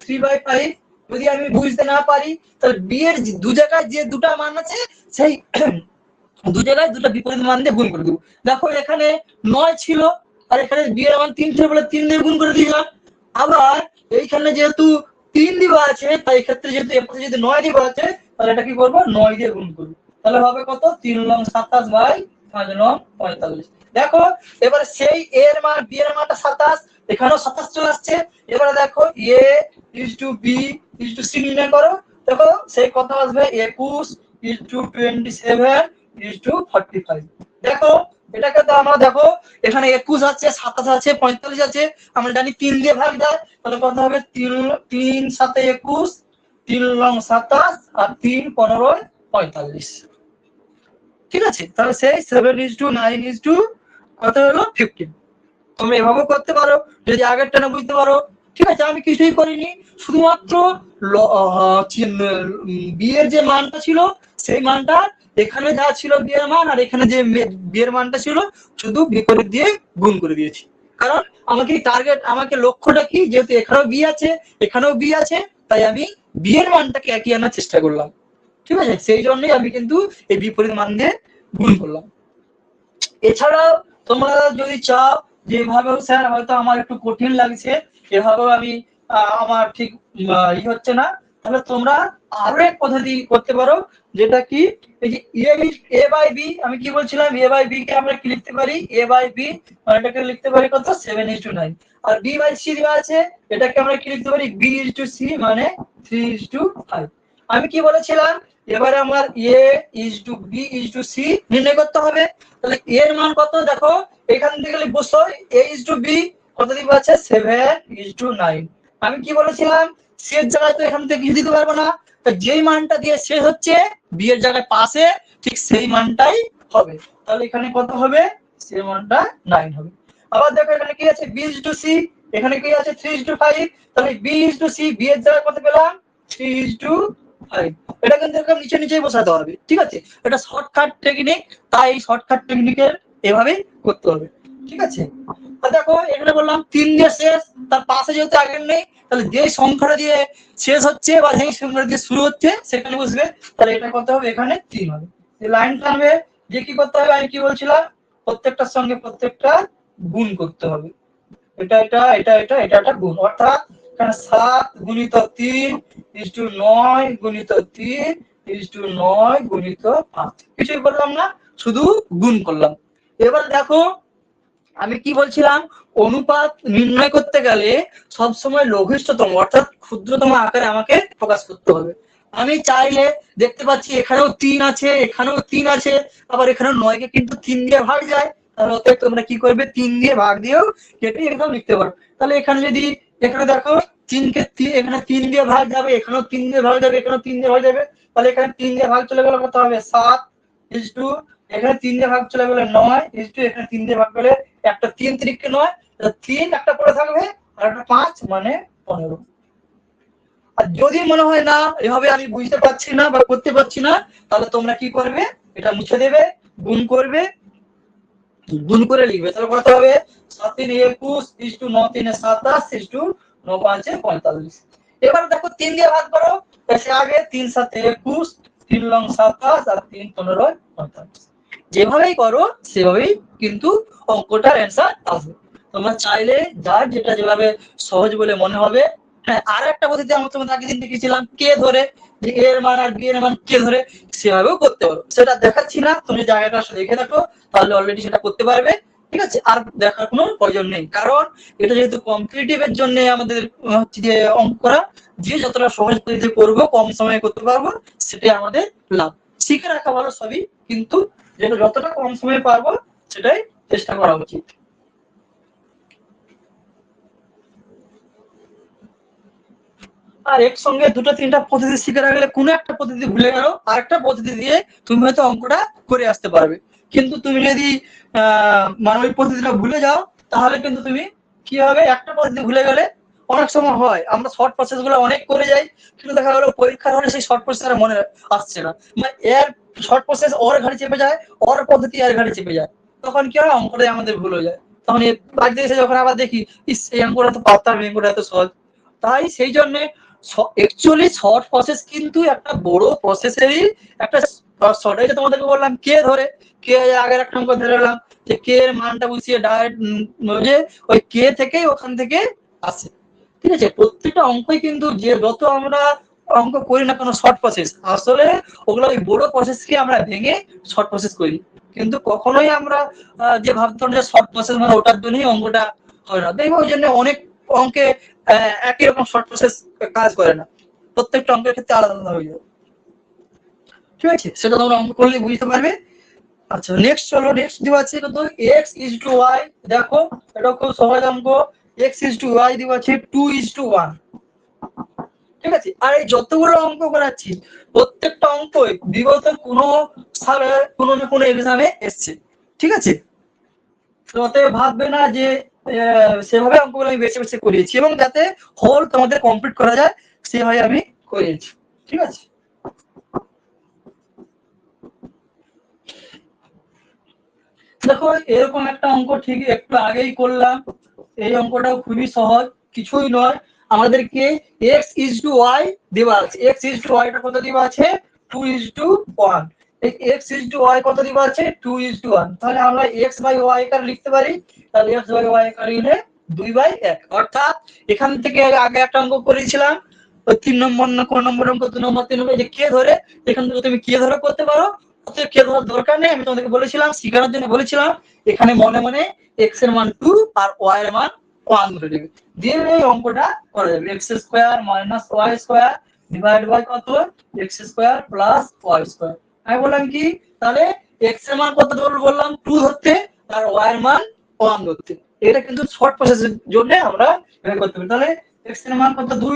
[SPEAKER 1] 3/5। যদি আমি বুঝতে না পারি, তাহলে b এর দু জায়গায় যে দুটো মান আছে, সেই দু জায়গায় দুটো বিপরীত মান দিয়ে গুণ করে দেব। দেখো এখানে 9 ছিল, আর এখানে b এর মান 3 ছিল বলে 3 দিয়ে গুণ করে দিলাম। আবার এইখানে যেহেতু 3 দেওয়া আছে, তাই ক্ষেত্রে যেহেতু এখানে যদি 9 দেওয়া আছে, তাহলে এটা কি করব 9 দিয়ে গুণ করব। তাহলে হবে কত 3 × 27/5 × 9 = 45। দেখো এবারে সেই a এর মান b এর মানটা 27, এখানেও 27 চলে আসছে। এবারে দেখো a = b = c নির্ণয় করো। দেখো সেই কত আসবে 21 = 27 = 45। দেখো এটাকে তো আমরা দেখো এখানে 21 আছে, 27 আছে, 45 আছে, আমরা জানি 3 দিয়ে ভাগ যায়, তাহলে কত হবে 3 × 7 = 21, 3 × 9 = 27, আর 3 × 15 = 45। ঠিক আছে, তাহলে সেই 7:9 কত হলো 15। তোমরা এভাবে করতে পারো যদি আগেরটা না বুঝতে পারো। ঠিক আছে, আমি কিছুই করিনি, শুধুমাত্র বি এর যে মানটা ছিল সেই মানটা এখানে যা ছিল বি এর মান, আর এখানে যে বি এর মানটা ছিল শুধু বিপরীত দিয়ে গুণ করে দিয়েছি। কারণ আমাকে টার্গেট, আমাকে লক্ষ্যটা কি, যেহেতু এখানেও বি আছে এখানেও বি আছে, তাই আমি বি এর মানটাকে একই আনার চেষ্টা করলাম। ঠিক আছে, সেই জন্যই আমি কিন্তু এই বিপরীত মান দিয়ে গুণ করলাম। এছাড়াও তোমরা যদি চাও যেভাবেও স্যার হয়তো আমার একটু কঠিন লাগছে, এভাবেও আমি আমার ঠিক হচ্ছে না, তাহলে তোমরা আরো এক পদ্ধতি করতে পারো, যেটা কি এই যে a/b, আমি কি বলছিলাম a/b কে আমরা কি লিখতে পারি, a/b এটাকে লিখতে পারি কত 7:9। আর b/c দেওয়া আছে, এটাকে আমরা কি লিখতে পারি b/c মানে 3:5। আমি কি বলেছিলাম, এবারে আমার a/b/c নির্ণয় করতে হবে। তাহলে a এর মান কত, দেখো এখান থেকে লিখবো a/b কত দিব আছে 7:9। আমি কি বলেছিলাম c এর জায়গায় তো এখান থেকে কিছু দিতে পারবো না, তো যেই মানটা দিয়ে শেষ হচ্ছে b এর জায়গায় পাশে ঠিক সেই মানটাই হবে। তাহলে এখানে কত হবে, c এর মানটা 9 হবে। আবার দেখো এখানে কি আছে b/c, এখানে কি আছে 3:5, তাহলে b/c b এর জায়গায় কত পেলাম 3:5। এটা কিন্তু এরকম নিচে নিচেই বসাতে হবে। ঠিক আছে, এটা শর্টকাট টেকনিক, তাই শর্টকাট টেকনিকের এভাবেই করতে হবে। ঠিক আছে, দেখো এখানে বললাম 3 দিয়ে শেষ, তার পাশে যেহেতু আগের নেই, তাহলে যে সংখ্যাটা দিয়ে শেষ হচ্ছে বা যে সংখ্যাটা দিয়ে শুরু হচ্ছে সেখানে বসবে, তাহলে এটা করতে হবে এখানে 3 হবে। এই লাইন টানবে, যে কি করতে হবে আমি কি বলছিলাম, প্রত্যেকটার সঙ্গে প্রত্যেকটা গুণ করতে হবে। এটা এটা এটা এটা এটা একটা গুণ, অর্থাৎ এখানে 7 × 3 = 9 × 3 = 9 × 5। কিছুই বললাম না, শুধু গুণ করলাম। এবার দেখো আমি কি বলছিলাম, অনুপাত নির্ণয় করতে গেলে সবসময় লঘিষ্ঠতম অর্থাৎ ক্ষুদ্রতম আকারে আমাকে প্রকাশ করতে হবে। আমি চাইলে দেখতে পাচ্ছি এখানেও 3 আছে, এখানেও 3 আছে, আবার এখানেও 9 কে কিন্তু 3 দিয়ে ভাগ যায়, তাহলে অতএব তোমরা কি করবে 3 দিয়ে ভাগ দিয়েও কেটে একদম লিখতে পারো। তাহলে এখানে যদি এখানে দেখো 3 কে এখানে 3 দিয়ে ভাগ যাবে, এখানেও 3 দিয়ে ভাগ যাবে, এখানেও 3 দিয়ে ভাগ যাবে, তাহলে এখানে 3 দিয়ে ভাগ চলে গেলে কত হবে 7 ইস টু এখানে 3 দিয়ে ভাগ চলে গেলে 9 ইস টু এখানে 3 দিয়ে ভাগ করলে একটা 3 3 9, 3 একটা পড়ে থাকবে আর একটা 5 মানে 15। আর যদি মনে হয় না এভাবে আমি বুঝতে পারছি না বা করতে পারছি না, তাহলে তোমরা কি করবে, এটা মুছে দেবে, গুণ করবে, গুণ করে লিখবে, তাহলে কত হবে 7 3 21 ইস টু 9 3 27 ইস টু 9 5 45। এবার দেখো 3 দিয়ে ভাগ করো, এসে আগে 3 7 21, 3 লং 27 আর 3 15 45। যেভাবেই করো সেভাবেই কিন্তু অঙ্কটার অ্যান্সার আসবে। তোমরা চাইলে যার যেটা যেভাবে সহজ বলে মনে হবে। হ্যাঁ, আর একটা পদ্ধতি আমরা তোমাদের আগের দিন দেখেছিলাম কে ধরে, যে এ এর মান আর বি এর মান কে ধরে, সেভাবেও করতে পারো। সেটা দেখাচ্ছি না, তুমি জায়গাটা দেখে থাকো, তাহলে অলরেডি সেটা করতে পারবে। ঠিক আছে, আর দেখার কোনো প্রয়োজন নেই, কারণ এটা যেহেতু কম্পিটিটিভ এর জন্য আমাদের হচ্ছে যে অঙ্ক করা, যে যতটা সহজ পদ্ধতি করবো কম সময়ে করতে পারবো সেটাই আমাদের লাভ। শিখে রাখা ভালো সবই, কিন্তু যেটা যতটা কম সময়ে পারবো সেটাই চেষ্টা করা উচিত। আর একসঙ্গে দুটো তিনটা পদ্ধতি শিখে রাখলে কোনো একটা পদ্ধতি ভুলে গেল, আর একটা পদ্ধতি দিয়ে তুমি হয়তো অঙ্কটা করে আসতে পারবে। কিন্তু তুমি যদি মানে ওই পদ্ধতিটা ভুলে যাও, তাহলে কিন্তু তুমি কি হবে, একটা পদ্ধতি ভুলে গেলে অনেক সময় হয় আমরা শর্ট প্রসেস গুলো অনেক করে যাই, কিন্তু দেখা গেলো পরীক্ষার হলে সেই শর্ট প্রসেস মনে আসছে না, মানে এর শর্ট প্রসেস ওর ঘাড়ে চেপে যায়, ওর পদ্ধতি এর ঘাড়ে চেপে যায়, তখন কি হয় অঙ্কটাই আমাদের ভুল হয়ে যায়। তখন বাড়িতে এসে যখন আবার দেখি ইস এই অঙ্কটা তো পারতাম, এই অঙ্কটা এত সহজ। তাই সেই জন্য অ্যাকচুয়ালি শর্ট প্রসেস কিন্তু একটা বড় প্রসেসেরই একটা শর্ট। এই যে তোমাদেরকে বললাম কে ধরে, কে আগের একটা অঙ্ক ধরে নিলাম যে কে এর মানটা বসিয়ে ডাইরেক্ট যে ওই কে থেকেই ওখান থেকে আসে। ঠিক আছে, প্রত্যেকটা অঙ্কই কিন্তু যে যত আমরা অঙ্ক করি না কোনো শর্ট প্রসেস, আসলে ওগুলো ওই বড় প্রসেসকে আমরা ভেঙে শর্ট প্রসেস করি। কিন্তু কখনোই আমরা যে ভাবতাম যে শর্ট প্রসেস মানে ওটার জন্যই অঙ্কটা হয় না, দেখবো ওই জন্য অনেক অঙ্কে একই রকম শর্ট প্রসেস কাজ করে না, প্রত্যেকটা অঙ্কের ক্ষেত্রে আলাদা আলাদা হয়ে যায়। ঠিক আছে, সেটা তোমরা অঙ্ক করলে বুঝতে পারবে। আচ্ছা নেক্সট চলো, নেক্সট দেওয়া আছে কত x ইজ টু y। দেখো এটা খুব সহজ অঙ্ক, x ইজ টু y দেওয়া আছে 2 ইজ টু 1। ঠিক আছে, আর এই যতগুলো অঙ্ক করাচ্ছি প্রত্যেকটা অঙ্কই বিগত কোনো সালে কোনো না কোনো এক্সামে এসছে। ঠিক আছে, তো অতএব ভাববে না যে সেভাবে অঙ্কগুলো আমি বেছে বেছে করিয়েছি, এবং যাতে হোল তোমাদের কমপ্লিট করা যায় সেভাবে আমি করিয়েছি। ঠিক আছে, দেখো এরকম একটা অঙ্ক ঠিক একটু আগেই করলাম, এই অঙ্কটাও খুবই সহজ, কিছুই নয়, আমাদেরকে x ইজ টু y দেওয়া আছে, x ইজ টু y টা কত দেওয়া আছে 2 ইজ টু 1। এই x ইজ টু y কত দেওয়া আছে 2 ইজ টু 1, তাহলে আমরা x বাই y কার লিখতে পারি, তাহলে x বাই y কার লিখলে 2/1। অর্থাৎ এখান থেকে আগে একটা অঙ্ক করেছিলাম, ওই 3 নম্বর না কোন নম্বর অঙ্ক 2 নম্বর 3 নম্বর যে কে ধরে, এখান থেকে তুমি কে ধরে করতে পারো, কে ধরার দরকার নেই, আমি তোমাদেরকে বলেছিলাম শেখানোর জন্য বলেছিলাম এখানে মনে মনে x এর মান 2 আর y এর মান 1 ধরে নেবে, দিয়ে এই অঙ্কটা করা যাবে। x square minus y square divide by কত x square plus y square. আমি বললাম কি, তাহলে x এর মান কত বললাম 2 ধরতে, আর y এর মান 1 ধরতে। এটা কিন্তু শর্ট প্রসেসের জন্য আমরা এটা করতে পারি। তাহলে x এর মান কত 2,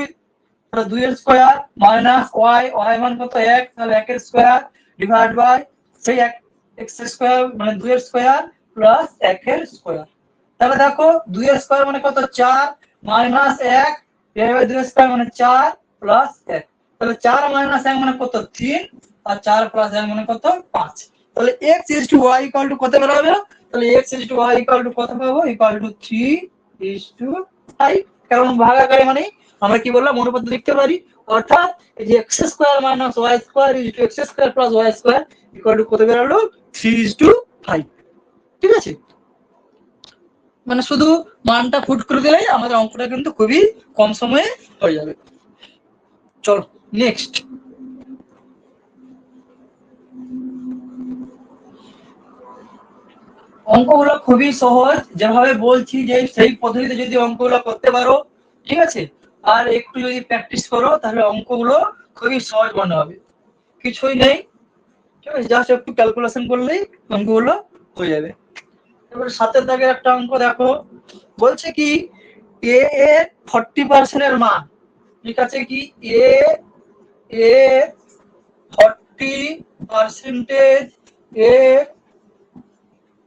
[SPEAKER 1] তাহলে 2 এর স্কয়ার মাইনাস y, y মান কত 1, তাহলে 1 এর স্কয়ার ডিভাইড বাই সেই x স্কয়ার মানে 2 এর স্কয়ার প্লাস 1 এর স্কয়ার। তাহলে দেখো 2 এর স্কয়ার মানে কত 4 মাইনাস 1 ডিভাইড 2 এর স্কয়ার মানে 4 প্লাস 1, তাহলে 4 মাইনাস 1 মানে কত 3, আর 4 প্লাস 1 মানে কত 5। তাহলে x is to y equal to কত বেরোবে, তাহলে x is to y equal to কত পাবো, ইকুয়াল টু 3 ইজ টু 5। কারণ ভাগাকারে মানে আমরা কি বললাম অনুপাত লিখতে পারি, অর্থাৎ এই যে x square minus y square is to x square plus y square equal to কত বেরোলো 3:5। ঠিক আছে, মানে শুধু মানটা ফুট করে দিলেই আমাদের অঙ্কটা কিন্তু খুবই কম সময়ে হয়ে যাবে। চলো নেক্সট, অঙ্কগুলো খুবই সহজ, যেভাবে বলছি যে সেই পদ্ধতিতে যদি অঙ্কগুলো করতে পারো, ঠিক আছে, আর একটু যদি প্র্যাকটিস করো তাহলে অঙ্কগুলো খুবই সহজ মনে হবে। কিছুই নেই, ঠিক আছে, জাস্ট একটু ক্যালকুলেশন করলেই অঙ্কগুলো হয়ে যাবে। এবার 7 দাগের একটা অঙ্ক দেখো, বলছে কি এ এর 40% এর মান, ঠিক আছে, কি এ এর 40% এর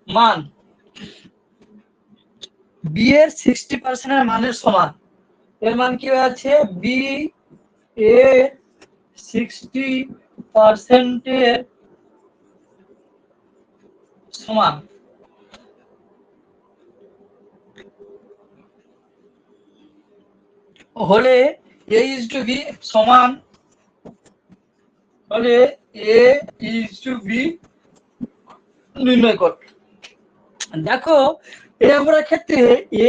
[SPEAKER 1] মান বি এর 60% এর মানের সমান। এর মান কি আছে, বি এর 60% এর সমান হলে এ ইজ টু বি সমান হলে এ ইজ টু বি নির্ণয় কর। দেখো এর ক্ষেত্রে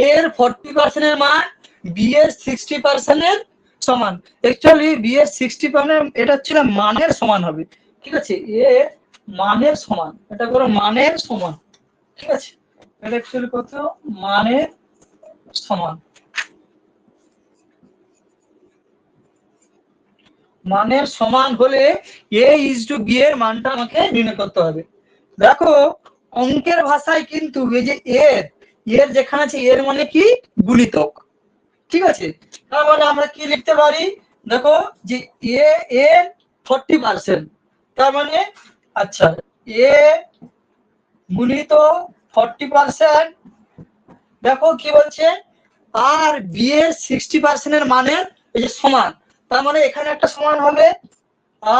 [SPEAKER 1] এর 40% এর মান বি এর 60% এর সমান। অ্যাকচুয়ালি বি এর 60% এটা ছিল মানের সমান হবে, ঠিক আছে, এ মানের সমান, এটা করো মানের সমান, ঠিক আছে, এটা অ্যাকচুয়ালি কত, মানের সমান। মানের সমান হলে এ ইজ টু বি এর মানটা আমাকে নির্ণয় করতে হবে। দেখো অঙ্কের ভাষায় কিন্তু এই যে এর যেখানে আছে এর মানে কি গুণিতক, ঠিক আছে, তার মানে আমরা কি লিখতে পারি, দেখো যে এ এর 40%, তার মানে আচ্ছা এ গুণিত 40%, দেখো কি বলছে, আর বি এর 60% এর মানের এই যে সমান, তার মানে এখানে একটা সমান হবে,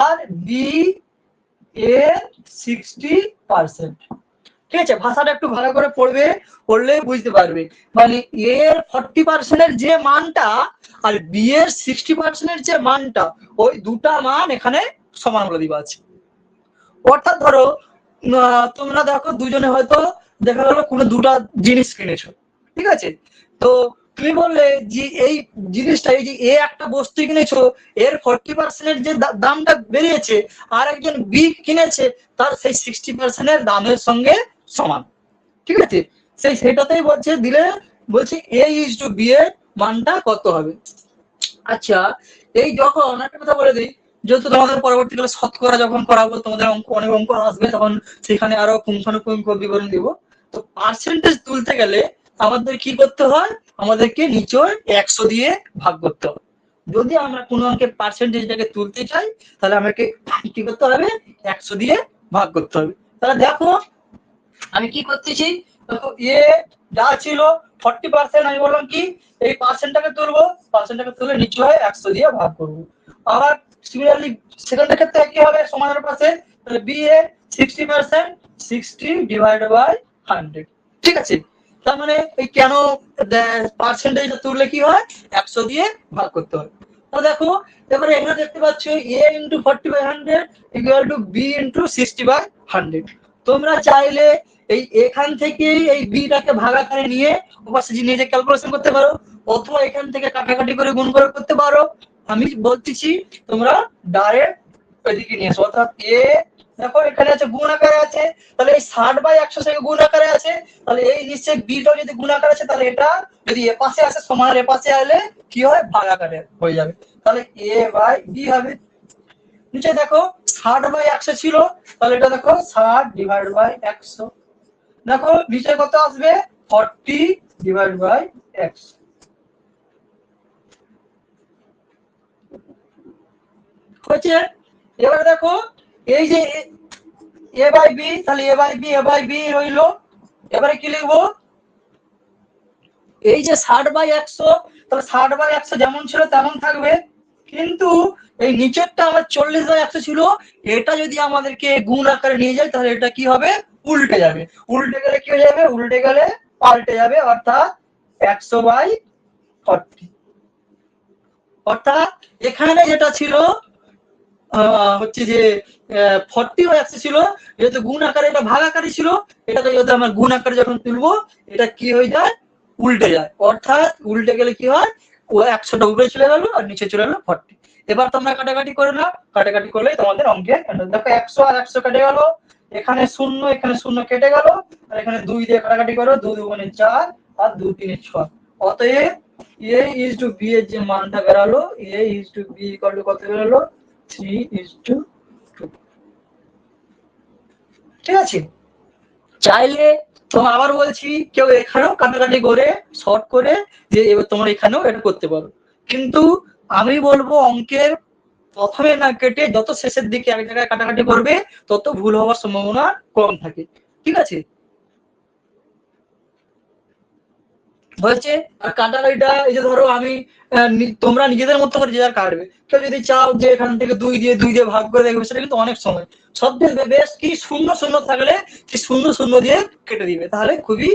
[SPEAKER 1] আর বি এর 60%, ঠিক আছে, ভাষাটা একটু ভালো করে পড়বে, পড়লেই বুঝতে পারবে, মানে এর 40% এর যে মানটা আর বি এর 60% এর যে মানটা, ওই দুটা মান এখানে সমান বলে দিবা আছে। অর্থাৎ ধরো তোমরা দেখো দুজনে হয়তো দেখা গেল কোনো দুটা জিনিস কিনেছো, ঠিক আছে, তো তুমি বললে যে এই জিনিসটা, এই যে এ একটা বস্তু কিনেছো, এর 40% এর যে দামটা বেরিয়েছে, আর একজন বি কিনেছে তার সেই 60% এর দামের সঙ্গে সমান, ঠিক আছে, সেটাতেই বলছে দিলে, বলছে এ ইজ টু বি এর মানটা কত হবে। আচ্ছা এই যখন একটা কথা বলে দিই, যেহেতু তোমাদের পরবর্তীকালে শতকরা যখন করাবো, তোমাদের অঙ্ক অনেক অঙ্ক আসবে, তখন সেখানে আরো পুঙ্খানুপুঙ্খ বিবরণ দিব। তো পার্সেন্টেজ তুলতে গেলে আমাদের কি করতে হয়, আমাদেরকে নিচয় 100 দিয়ে ভাগ করতে হবে। যদি আমরা কোনো অঙ্কের পার্সেন্টেজটাকে তুলতে চাই তাহলে আমাকে কি করতে হবে, 100 দিয়ে ভাগ করতে হবে। তাহলে দেখো আমি কি করতেছি, দেখো এ যা ছিল 40%, আমি বললাম কি এই পার্সেন্টটাকে তুলবো, পার্সেন্টটাকে তুলে নিচে হয় 100 দিয়ে ভাগ করবো। আবার সিমিলারলি সেকেন্ডের ক্ষেত্রে কি হবে, সমানের পাশে তাহলে বি এ 60%, 60 ডিভাইডেড বাই 100, ঠিক আছে, তার মানে এই কেন পার্সেন্টেজটা তুললে কি হয়, 100 দিয়ে ভাগ করতে হয়। তো দেখো এবারে এখানে দেখতে পাচ্ছ a into 40/100 equal to b into 60/100। তোমরা চাইলে এই এখান থেকে এই বিটাকে ভাগাকারে নিয়ে ওপাশে নিজে ক্যালকুলেশন করতে পারো, অথবা এখান থেকে কাটাকাটি করে গুণ করে করতে পারো। আমি বলতেছি তোমরা ডাইরেক্ট ওইদিকে নিয়ে এসো, অর্থাৎ এ দেখো এখানে আছে গুণ আকারে আছে, তাহলে এই 60/100 থেকে গুণ আকারে আছে, তাহলে এই নিশ্চয়ই বিটাও যদি গুণ আকারে আছে, তাহলে এটা যদি এ পাশে আসে সমান এ পাশে আলে কি হয়, ভাগ আকারে হয়ে যাবে, তাহলে এ বাই বি হবে। নিচে দেখো 60/100 ছিল, তাহলে এটা দেখো 60 ডিভাইড বাই 100, দেখো নিচে কত আসবে, 40 ডিভাইড বাই 100। হচ্ছে এবার দেখো এই যে এ বাই বি, তাহলে এ বাই বি রইলো। এবারে কি লিখবো, এই যে 60/100, তাহলে 60/100 যেমন ছিল তেমন থাকবে, কিন্তু এই নিচেরটা আমার 40/100 ছিল, এটা যদি আমাদেরকে গুণ আকারে নিয়ে যায় তাহলে এটা কি হবে, উল্টে যাবে, উল্টে গেলে কি হয়ে যাবে, উল্টে গেলে পাল্টে যাবে, অর্থাৎ 100/40। অর্থাৎ এখানে যেটা ছিল হচ্ছে যে 40/100 ছিল, যেহেতু গুণ আকারে এটা ভাগ আকারে ছিল, এটাকে যদি আমরা গুণ আকারে যখন তুলবো এটা কি হয়ে যায়, উল্টে যায়, অর্থাৎ উল্টে গেলে কি হয়, ও 100টা উপরে চলে গেল আর নিচে চলে গেল 40। এবার তোমরা কাটাকাটি করে নাও, কাটাকাটি করলে তোমাদের অঙ্কের দেখো 100 আর 100 কেটে গেল, এখানে 0 এখানে 0 কেটে গেল, আর এখানে 2 দিয়ে কাটাকাটি করো, 2 2 4 আর 2 3 6। অতএব a is to b এর যে মানটা বেরালো, a is to b equal to কত বেরালো, 3:2। ঠিক আছে, চাইলে তোমার আবার বলছি কেউ এখানেও কাটাকাটি করে শর্ট করে যে এবার তোমরা এখানেও এটা করতে পারো, কিন্তু আমি বলবো অঙ্কের প্রথমে না কেটে যত শেষের দিকে এক জায়গায় কাটাকাটি করবে তত ভুল হওয়ার সম্ভাবনা কম থাকে। ঠিক আছে, হয়েছে। আর কাটাকাটিটা এই যে ধরো আমি তোমরা নিজেদের মতো করে যে যার কাটবে, কেউ যদি চাও যে এখান থেকে 2 দিয়ে ভাগ করে দেখবে, সেটা কিন্তু অনেক সময় সবচেয়ে বেশ কি 0 0 থাকলে সেই 0 0 দিয়ে কেটে দিবে, তাহলে খুবই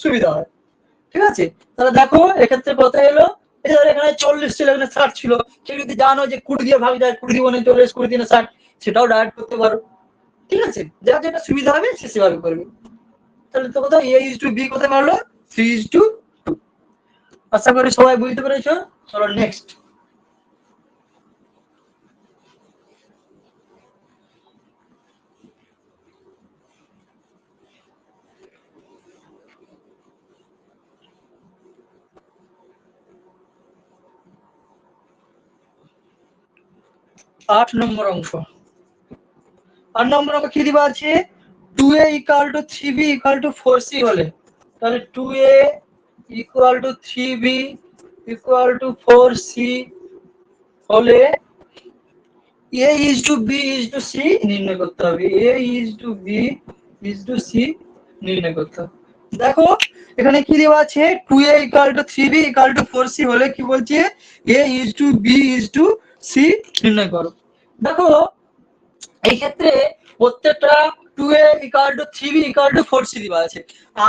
[SPEAKER 1] সুবিধা হয়। ঠিক আছে, তাহলে দেখো এক্ষেত্রে কথা এলো, এখানে 40 ছিল, এখানে 60 ছিল, কেউ যদি জানো যে 20 দিয়ে ভাগ যায়, 20 দিয়ে 40, 20 দিয়ে 60, সেটাও ডাইরেক্ট করতে পারো। ঠিক আছে, যার যেটা সুবিধা হবে সে সেভাবে করবে। তাহলে তো কোথাও a is to b কোথায় মারলো, 3:2। আশা করি সবাই বুঝতে পেরেছো। চলো নেক্সট। আট নম্বর অংশ। 8 নম্বর অঙ্ক কি দিবা আছে, 2a equal to 3b equal to 4c হলে, তাহলে 2a equal to 3b equal to 4c হলে a is to b is to c নির্ণয় করতে হবে, a is to b is to c নির্ণয় করতে হবে। দেখো এখানে কি দেওয়া আছে, 2a equal to 3b equal to 4c হলে কি বলছে, a is to b is to c নির্ণয় করো। দেখো এই ক্ষেত্রে প্রত্যেকটা 2a equal to 3b equal to 4c দেওয়া আছে,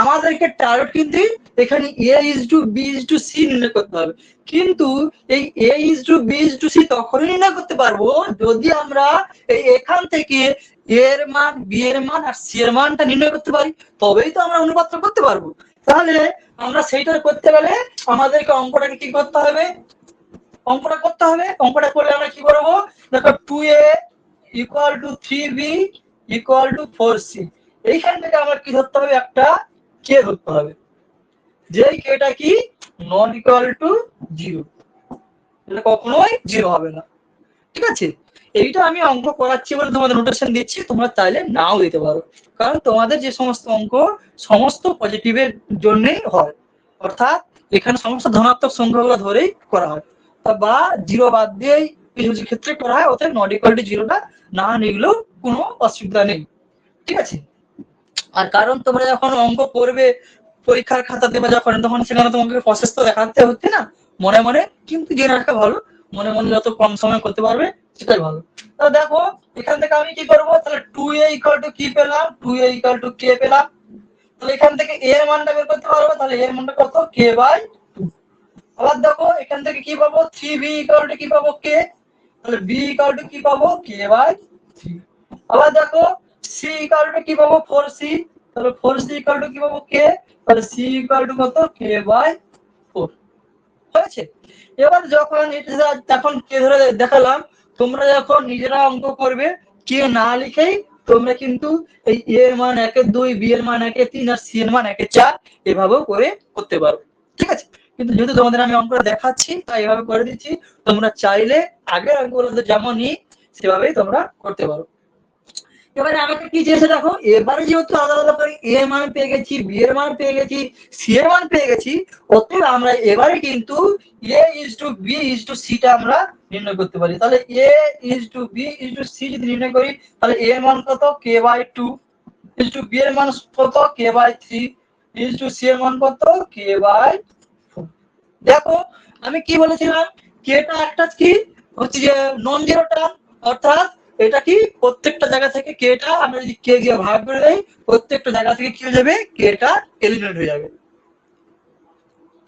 [SPEAKER 1] আমাদেরকে টার্গেট কিন্তু এখানে a is to b is to c নির্ণয় করতে হবে। কিন্তু এই a is to b is to c তখনই নির্ণয় করতে পারবো যদি আমরা এখান থেকে a এর মান, b এর মান আর c এর মানটা নির্ণয় করতে পারি, তবেই তো আমরা অনুপাতটা করতে পারবো। তাহলে আমরা সেইটা করতে গেলে আমাদেরকে অঙ্কটাকে কি করতে হবে, অঙ্কটা করলে আমরা কি করবো, দেখো 2a equal to 3b equal to 4c, এইখান থেকে আমরা কি ধরতে হবে, একটা কে ধরতে হবে, যেই কেটা কি নট ইকুয়াল টু 0, এটা কখনোই 0 হবে না। ঠিক আছে, এইটা আমি অঙ্ক করাচ্ছি বলে তোমাদের নোটেশন দিচ্ছি, তোমরা চাইলে নাও দিতে পারো, কারণ তোমাদের যে সমস্ত অঙ্ক সমস্ত পজিটিভের জন্যই হয়, অর্থাৎ এখানে সমস্ত ধনাত্মক সংখ্যাগুলো ধরেই করা হয়, বা 0 বাদ দিয়েই কিছু কিছু ক্ষেত্রে করা হয়, অতএব নট ইকুয়াল টু 0টা না নিলেও কোনো অসুবিধা নেই। ঠিক আছে, আর কারণ তোমরা যখন অঙ্ক করবে পরীক্ষার খাতা দেবে যখন, তখন সেখানে তোমাকে প্রসেস তো দেখাতে হচ্ছে না মনে মনে, কিন্তু জেনে রাখা ভালো, মনে মনে যত কম সময় করতে পারবে সেটাই ভালো। তাহলে দেখো এখান থেকে আমি কি করবো, তাহলে 2a ইকুয়াল টু কি পেলাম, 2a ইকুয়াল টু k পেলাম, তাহলে এখান থেকে a এর মানটা বের করতে পারবো, তাহলে a এর মানটা কত, k/2। আবার দেখো এখান থেকে কি পাবো, 3b ইকুয়াল টু কি পাবো, k, তাহলে b ইকুয়াল টু কি পাবো, k/3। আবার দেখো c ইকুয়াল টু কি পাবো, 4c, তাহলে 4c ইকুয়াল টু কি পাবো, k, তাহলে c ইকুয়াল টু কত, k/4। হয়েছে। এবার যখন এটা তখন কে ধরে দেখালাম, তোমরা যখন নিজেরা অঙ্ক করবে কে না লিখেই তোমরা কিন্তু এই a এর মান 1/2, b এর মান 1/3 আর c এর মান 1/4 এভাবেও করে করতে পারো। ঠিক আছে, কিন্তু যেহেতু তোমাদের আমি অঙ্কটা দেখাচ্ছি তাই এভাবে করে দিচ্ছি, তোমরা চাইলে আগের অঙ্কগুলো যেমনই সেভাবেই তোমরা করতে পারো। এবারে আমাকে কি চেয়েছে দেখো, এবারে যেহেতু আলাদা আলাদা করে a এর মান পেয়ে গেছি, b এর মান পেয়ে গেছি, c এর মান পেয়ে গেছি, অতএব আমরা এবারে কিন্তু a is to b is to c টা আমরা নির্ণয় করতে পারি। তাহলে a is to b is to c যদি নির্ণয় করি, তাহলে a এর মান কত, k/2, is to b এর মান কত, k/3, is to c এর মান কত, k/4। দেখো আমি কি বলেছিলাম, কেটা একটা কি হচ্ছে যে নন জিরো টার্ম, অর্থাৎ এটা কি প্রত্যেকটা জায়গা থেকে কেটা আমরা যদি কে দিয়ে ভাগ করে দেই, প্রত্যেকটা জায়গা থেকে কি হয়ে যাবে, কেটা এলিমিনেট হয়ে যাবে।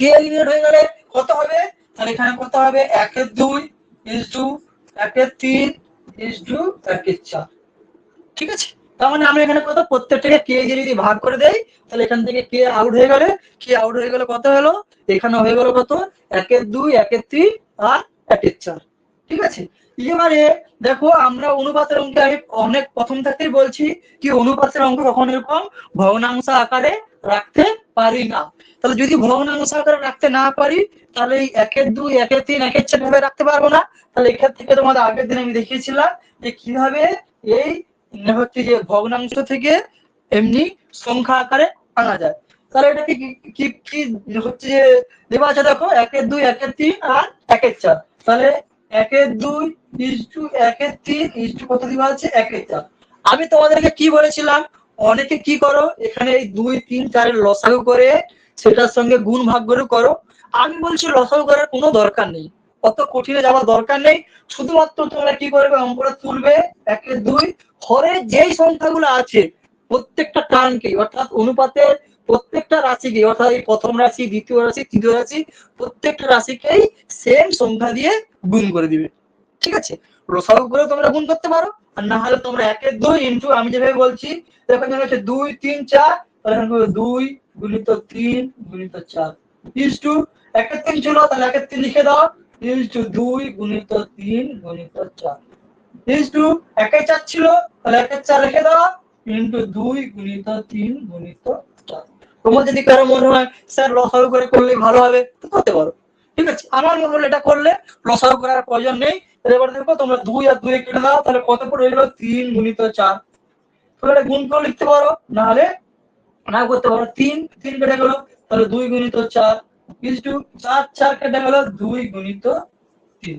[SPEAKER 1] কে এলিমিনেট হয়ে গেলে কত হবে, তাহলে এখানে কত হবে, 1/2 is to 1/3 is to 1/4। ঠিক আছে, তার মানে আমরা এখানে কত, প্রত্যেকটাকে কে দিয়ে যদি ভাগ করে দেই, তাহলে এখান থেকে কে আউট হয়ে গেলে, কে আউট হয়ে গেলে কত হলো, এখানে হয়ে গেল কত, 1/2 1/3 আর 1/4। ঠিক আছে। এবারে দেখো আমরা অনুপাতের অঙ্কে আমি অনেক প্রথম থেকেই বলছি কি অনুপাতের অঙ্ক কখনো এরকম ভগ্নাংশ আকারে রাখতে পারি না। তাহলে যদি ভগ্নাংশ আকারে রাখতে না পারি তাহলে এই 1-2 1-3 1-4 ভাবে রাখতে পারবো না। তাহলে এখান থেকে তোমাদের আগের দিন আমি দেখিয়েছিলাম যে কিভাবে এই হচ্ছে যে ভগ্নাংশ থেকে এমনি সংখ্যা আকারে আনা যায়। তাহলে এটা কি কি হচ্ছে যে দেওয়া আছে দেখো 1-2 1-3 আর 1-4। তাহলে 1-2 ইজটু 1-3 ইজটু কত দেওয়া আছে 1-4। আমি তোমাদেরকে কি বলেছিলাম অনেকে কি করো এখানে এই 2 3 4 এর লসাগু করে সেটার সঙ্গে গুণ ভাগ করে করো। আমি বলছি লসাগু করার কোনো দরকার নেই, অত কঠিনে যাওয়ার দরকার নেই। শুধুমাত্র তোমরা কি করবে অঙ্কটা তুলবে 1-2 ঘরে যেই সংখ্যাগুলো আছে প্রত্যেকটা টার্মকে অর্থাৎ অনুপাতের প্রত্যেকটা রাশিকে অর্থাৎ এই প্রথম রাশি দ্বিতীয় রাশি তৃতীয় রাশি প্রত্যেকটা রাশিকেই সেম সংখ্যা দিয়ে গুণ করে দিবে। ঠিক আছে, লসাগু করে তোমরা গুণ করতে পারো আর না হলে তোমরা 1-2 ইনটু আমি যেভাবে বলছি দেখো এখানে হচ্ছে 2 3 4 তাহলে এখানে 2 গুণিত 3 গুণিত 4 ইনটু 1-3 ছিল তাহলে 1-3 লিখে দাও ইনটু 2 গুণিত 3 গুণিত 4 ইনটু 1-4 ছিল তাহলে 1-4 লিখে দাও ইনটু 2 গুণিত 3 গুণিত 4। তোমার যদি কারো মনে হয় স্যার লসাগু করে করলে ভালো হবে তো করতে পারো। ঠিক আছে, আমার মনে হলো এটা করলে লসাগু করার প্রয়োজন নেই। এবার দেখো তোমরা 2 আর 2 কেটে দাও তাহলে কত পড়ে গেল 3 গুণিত 4। তাহলে গুণ করে লিখতে পারো না হলে না করতে পারো 3 3 কেটে গেল তাহলে 2 গুণিত 4 ইনটু 4 4 কেটে গেল 2 গুণিত 3।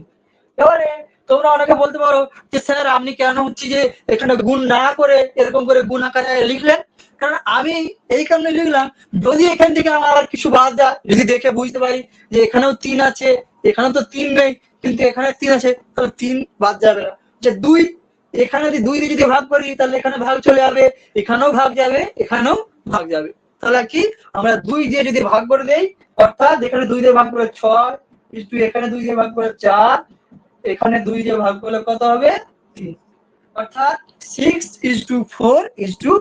[SPEAKER 1] এবারে তোমরা অনেকে বলতে পারো যে স্যার আপনি কেন হচ্ছে যে এখানে গুণ না করে এরকম করে গুণ আকারে লিখলেন। কারণ আমি এই কারণে লিখলাম যদি এখান থেকে আমার আর কিছু বাদ যায় যদি দেখে বুঝতে পারি যে এখানেও 3 আছে এখানে তো 3 নেই কিন্তু এখানে 3 আছে তাহলে 3 বাদ যাবে না। যে 2 এখানে যদি 2 দিয়ে যদি ভাগ করি তাহলে এখানে ভাগ চলে যাবে এখানেও ভাগ যাবে এখানেও ভাগ যাবে। তাহলে কি আমরা 2 দিয়ে যদি ভাগ করে দেই অর্থাৎ এখানে 2 দিয়ে ভাগ করে 6 ইনটু এখানে 2 দিয়ে ভাগ করে 4 এখানে 2 দিয়ে ভাগ করলে কত হবে 3 অর্থাৎ 6:4:3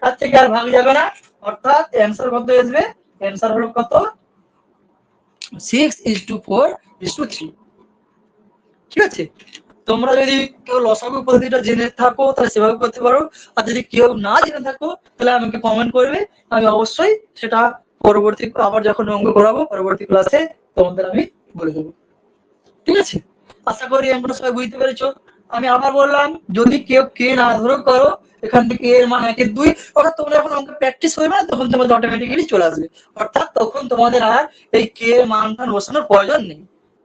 [SPEAKER 1] তার থেকে আর ভাগ যাবে না অর্থাৎ অ্যানসার কত আসবে অ্যানসার হলো কত 6:4:3। ঠিক আছে, তোমরা যদি কেউ লসাগু পদ্ধতিটা জেনে থাকো তাহলে সেভাবে করতে পারো আর যদি কেউ না জেনে থাকো তাহলে আমাকে কমেন্ট করবে আমি অবশ্যই সেটা পরবর্তী আবার যখন অঙ্ক করাবো পরবর্তী ক্লাসে তোমাদের আমি বলে দেবো। ঠিক আছে, আশা করি আমরা সবাই বুঝতে পেরেছো। আমি আবার বললাম যদি কেউ কে না ধরো করো এখান থেকে এর মান 1-2 অর্থাৎ তোমরা যখন অঙ্ক প্র্যাকটিস করবে না তখন তোমাদের অটোমেটিক্যালি চলে আসবে অর্থাৎ তখন তোমাদের আর এই কে এর মানটা বসানোর প্রয়োজন নেই।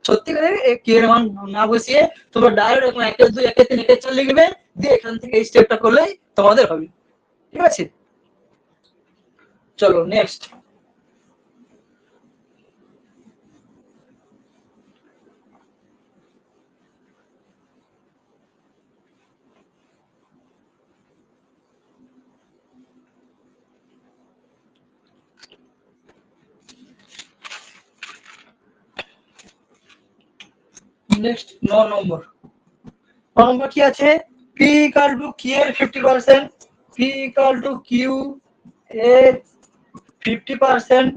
[SPEAKER 1] সত্যিকারের এই কে এর মান না বসিয়ে তোমরা ডাইরেক্ট এরকম 1-2 1-3 1-4 লিখবে দিয়ে এখান থেকে এই স্টেপটা করলেই তোমাদের হবে। ঠিক আছে, চলো নেক্সট। নেক্সট 9 নম্বর কি আছে p equal to q এর 50% p equal to q এর 50%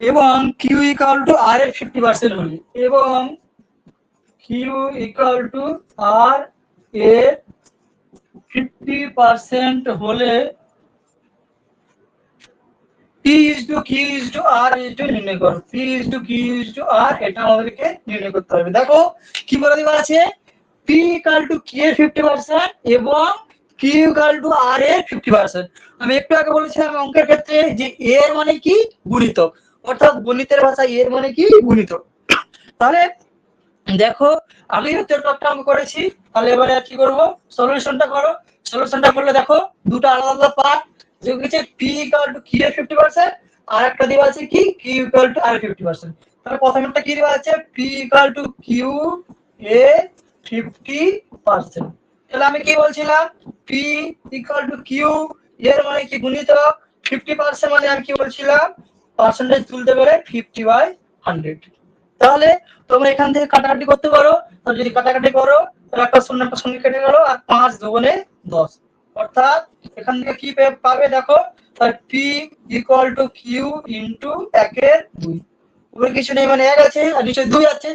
[SPEAKER 1] এবং q equal to r এর 50% হলে এবং q equal to r এর 50% হলে p is to q is to r is to নির্ণয় করো p is to q is to r এটা আমাদেরকে নির্ণয় করতে হবে। দেখো কি বলে দেওয়া আছে p equal to q এর 50% এবং q equal to r এর 50%। আমি একটু আগে বলেছিলাম অঙ্কের ক্ষেত্রে যে a এর মানে কি গুণিতক অর্থাৎ গণিতের ভাষায় a এর মানে কি গুণিতক। তাহলে দেখো আমি হচ্ছে একটা অঙ্ক করেছি তাহলে এবারে কি করব সলিউশনটা করো। সলিউশনটা করলে দেখো দুটো আলাদা আলাদা পার্ট যে হচ্ছে p equal to q এর 50% আর একটা দেওয়া আছে কি q equal to r 50%। তাহলে প্রথমটা কি দেওয়া আছে p equal to q এর 50%। তাহলে আমি কি বলছিলাম p equal to q এর মানে কি গুণিতক 50% মানে আমি কি বলছিলাম পার্সেন্টেজ তুলতে গেলে 50/100। তাহলে তোমরা এখান থেকে কাটাকাটি করতে পারো তো যদি কাটাকাটি করো তাহলে একটা শূন্য কেটে গেল আর 5 দুগুণে 10 অর্থাৎ এখান থেকে কি পাবে দেখো তাহলে p equal to q into 1/2 উপরে কিছু নেই মানে 1 আছে আর নিচে 2 আছে।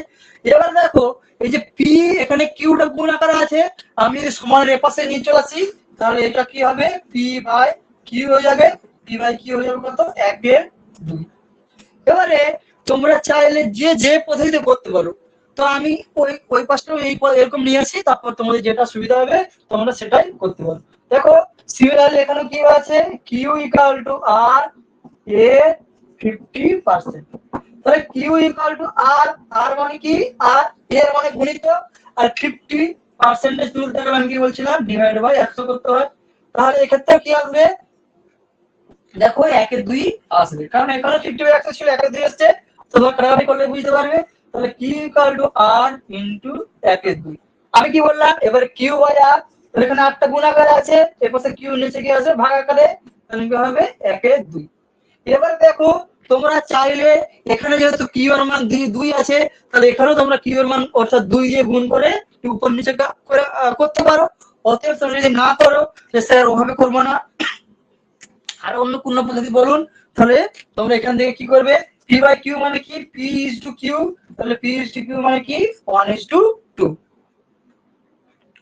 [SPEAKER 1] এবার দেখো এই যে পি এখানে কিউটা গুণ আকারে আছে, আমি যদি সমান এপাশে নিয়ে চলে আসি তাহলে এটা কি হবে পি বাই কিউ হয়ে যাবে। পি বাই কিউ হয়ে যাবে কত 1/2। এবারে তোমরা চাইলে যে যে পদ্ধতিতে করতে পারো, তো আমি ওই পাশটা এরকম নিয়ে আসি, তারপর তোমাদের যেটা সুবিধা হবে তোমরা সেটাই করতে পারো। দেখো সিমিলারলি এখানে কি আছে কিউ ইকুয়াল টু আর এ 50%। তাহলে কিউ ইকুয়াল টু আর, আর মানে কি আর এর মানে গুণিত, আর 50% তুলতে গেলে আমি কি বলছিলাম ডিভাইড বাই 100 করতে হয়। তাহলে এক্ষেত্রে কি আসবে দেখো 1/2 আসবে, কারণ এখানে 50% ছিল 1/2 আসছে, তোমরা কাটাকাটি করলে বুঝতে পারবে। তাহলে q equal to r into 1/2। আমি কি বললাম এবারে q বাই r, তাহলে এখানে 8টা গুণ আকারে আছে, এর পাশে q নিচে কি আছে ভাগ আকারে, তাহলে কি হবে 1/2। এবার দেখো তোমরা চাইলে এখানে যেহেতু q এর মান 2 আছে, তাহলে এখানেও তোমরা q এর মান অর্থাৎ 2 দিয়ে গুণ করে উপর নিচে করে করতে পারো। অতএব তোমরা যদি না করো স্যার ওভাবে করবো না, আর অন্য কোন পদ্ধতি বলুন, তাহলে তোমরা এখান থেকে কি করবে পি বাই কিউ মানে কি পি ইজ টু কিউ, তাহলে পি ইজ টু কিউ মানে কি 1:2।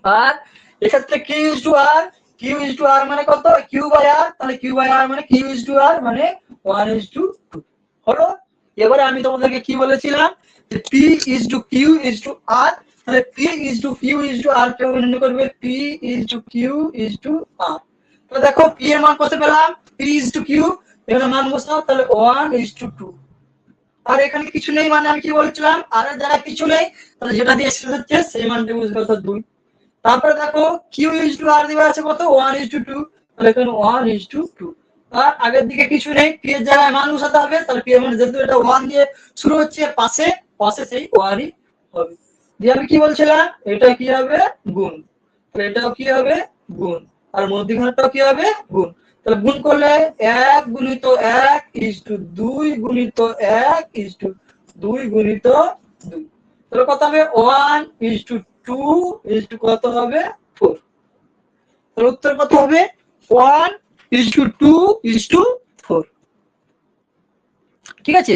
[SPEAKER 1] আর এক্ষেত্রে Q is to R, Q is to R মানে কত কিউ বাই আর, তাহলে কিউ বাই আর মানে কিউ ইজ টু আর মানে 1:2 হলো। এবারে আমি তোমাদেরকে কি বলেছিলাম যে P is to Q is to R, তাহলে P is to Q is to R কে নির্ণয় করবে P is to Q is to R. তো দেখো পি এর মান কত পেলাম পি ইজ টু কিউ, এখানে মান বসাও তাহলে 1:2। আর এখানে কিছু নেই মানে আমি কি বলছিলাম আর এর জায়গায় কিছু নেই, তাহলে যেটা দিয়ে শেষ হচ্ছে সেই মানটা বুঝবে অর্থাৎ 2। তারপরে দেখো কিউ ইজ টু আর দেওয়া আছে কত 1:2, তাহলে এখানে 1:2। আর আগের দিকে কিছু নেই, পি এর জায়গায় মান বসাতে হবে, তাহলে পি এর মান যেহেতু এটা 1 দিয়ে শুরু হচ্ছে পাশে পাশে সেই 1ই হবে। দিয়ে আমি কি বলছিলাম এটা কি হবে গুণ, তাহলে এটাও কি হবে গুণ, আর মধ্যখানেরটাও কি হবে গুণ। তাহলে গুণ করলে 1 গুণিত 1 ইজ টু 2 গুণিত 1 ইজ টু 2 গুণিত 2, তাহলে কত হবে 1:2 ইজ টু কত হবে 4। তাহলে উত্তর কত হবে 1:2:4। ঠিক আছে,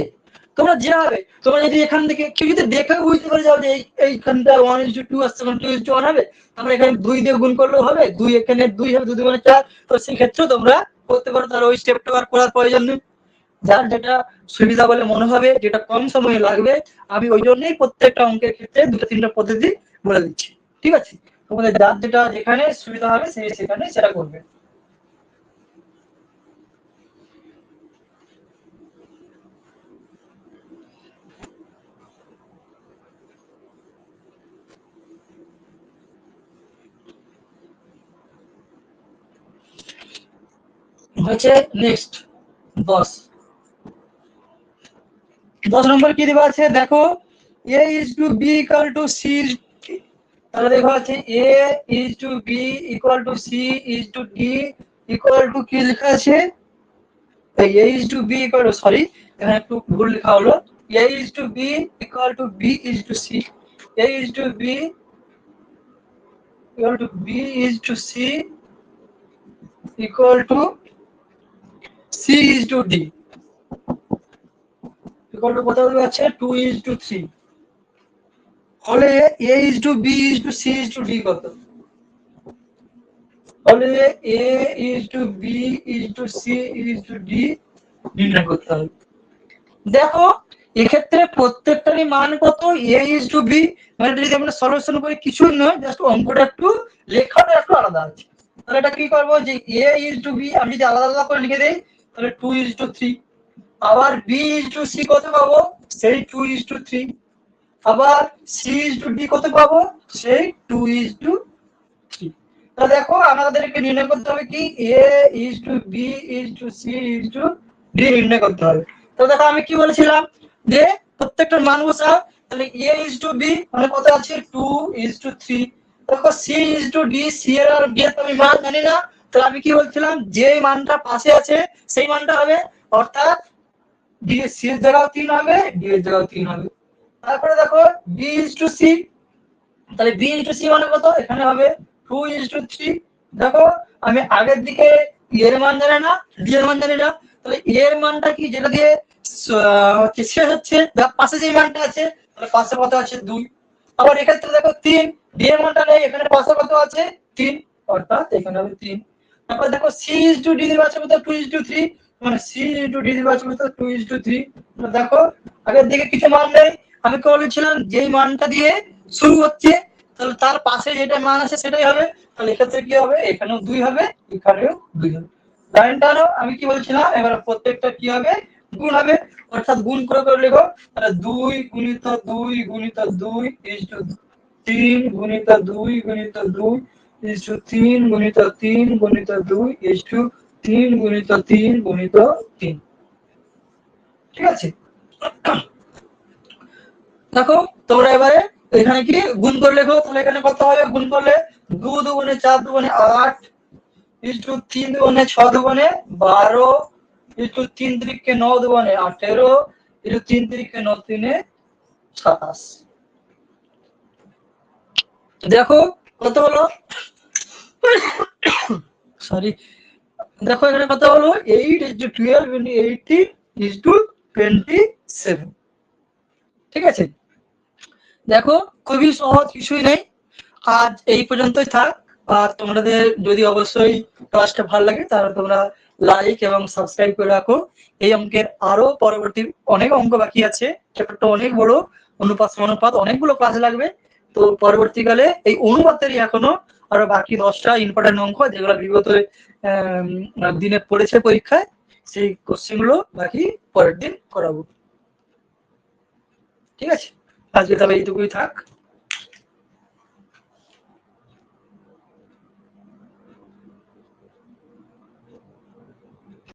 [SPEAKER 1] তোমরা যেভাবে তোমরা যদি এখান থেকে কেউ যদি দেখে বুঝতে পারে যাও যে এইখানটা 1:2 আসছে 2:1 হবে, আমরা এখানে 2 দিয়ে গুণ করলেও হবে, 2 এখানে 2 হবে 2 মানে 4, তো সেই ক্ষেত্রে তোমরা করতে পারো, তার ওই স্টেপটা আর করার প্রয়োজন নেই। যার যেটা সুবিধা বলে মনে হবে, যেটা কম সময় লাগবে, আমি ওই জন্যই প্রত্যেকটা অঙ্কের ক্ষেত্রে 2-3টা পদ্ধতি বলে দিচ্ছি। ঠিক আছে, তোমাদের যার যেটা যেখানে সুবিধা হবে সেই সেখানে সেটা করবে। হচ্ছে নেক্সট 10 নম্বর কি দেওয়া আছে দেখো a is to b equal to c, তাহলে দেখো আছে a is to b equal to c is to d equal to কি লেখা আছে a is to b equal to sorry এখানে একটু ভুল লেখা হলো, a is to b equal to b is to c, a is to b equal to b is to c equal to c is to d equal to কত দেওয়া আছে 2:3। হলে a is to b is to c is to d কত, হলে a is to b is to c is to d নির্ণয় করতে হবে। দেখো এক্ষেত্রে প্রত্যেকটারই মান কত a is to b, মানে যদি আমরা সলিউশন করি কিছুই নয়, জাস্ট অঙ্কটা একটু লেখাটা একটু আলাদা আছে। তাহলে এটা কি করব যে a is to b আমি যদি আলাদা আলাদা করে লিখে দেই তাহলে 2:3, আবার b is to c কত পাবো সেই 2:3, আবার c is to d কত পাবো সেই 2:3। তাহলে দেখো আমাদেরকে নির্ণয় করতে হবে কি a is to b is to c is to d নির্ণয় করতে হবে। তাহলে দেখো আমি কি বলেছিলাম যে প্রত্যেকটার মান বসাও, তাহলে a is to b মানে কত আছে 2:3। দেখো c is to d, c এর আর d এর আমি মান জানি না, তাহলে আমি কি বলছিলাম যে মানটা পাশে আছে সেই মানটা হবে, অর্থাৎ d এর c এর জায়গায় 3 হবে d এর জায়গায় 3 হবে। তারপরে দেখো b is to c, তাহলে b into c মানে কত এখানে হবে 2:3। দেখো আমি আগের দিকে এর মান জানি না d এর মান জানি না, তাহলে এর মানটা কি যেটা দিয়ে হচ্ছে শেষ হচ্ছে, পাশে যে মানটা আছে তাহলে পাশে কত আছে 2। আবার এক্ষেত্রে দেখো 3, ডি এর মানটা নেই, এখানে পাশে কত আছে 3, অর্থাৎ এখানে হবে 3। তারপর দেখো c is to d নির্বাচন করতে 2 is to 3, মানে c is to d নির্বাচন করতে 2 is to 3। দেখো আগের দিকে কিছু মান নেই, আমি কি বলেছিলাম যেই মানটা দিয়ে শুরু হচ্ছে তাহলে তার পাশে যেটা মান আছে সেটাই হবে, তাহলে এক্ষেত্রে কি হবে, এখানেও 2 হবে, এখানেও 2 হবে। লাইনটা আমি কি বলছিলাম, এবার প্রত্যেকটা কি হবে, গুণ হবে, অর্থাৎ গুণ করে করে লিখো, তাহলে 2 গুণিত 2 গুণিত 2 is to 3 গুণিত 2 গুণিত 2 is to 3 গুণিত 3 গুণিত 2 is to 3 গুণিত 3 গুণিত 3। ঠিক আছে, দেখো তোমরা এবারে এখানে কি গুণ করে লেখো, তাহলে এখানে কত হবে, গুণ করলে 2 দুগুণে 4 দুগুণে 8 is to 3 দুগুণে 6 দুগুণে 12 is to 3 3 9 দুগুণে 18 is to 3 3 9 3 27। দেখো কত হলো, সরি, দেখো এখানে কত হলো 8 is to 12 into 18 is to 27। ঠিক আছে, দেখো খুবই সহজ, কিছুই নেই। আজ এই পর্যন্তই থাক। আর তোমাদের যদি অবশ্যই ক্লাসটা ভালো লাগে তাহলে তোমরা লাইক এবং সাবস্ক্রাইব করে রাখো। এই অঙ্কের আরো পরবর্তী অনেক অঙ্ক বাকি আছে, চ্যাপ্টারটা অনেক বড়, অনুপাত সমানুপাত অনেকগুলো ক্লাস লাগবে। তো পরবর্তীকালে এই অনুপাতেরই এখনো আরো বাকি 10টা ইম্পর্টেন্ট অঙ্ক যেগুলো বিগত দিনে পড়েছে পরীক্ষায়, সেই কোশ্চেন গুলো বাকি পরের দিন করাবো। ঠিক আছে, আজকে তবে এইটুকুই থাক।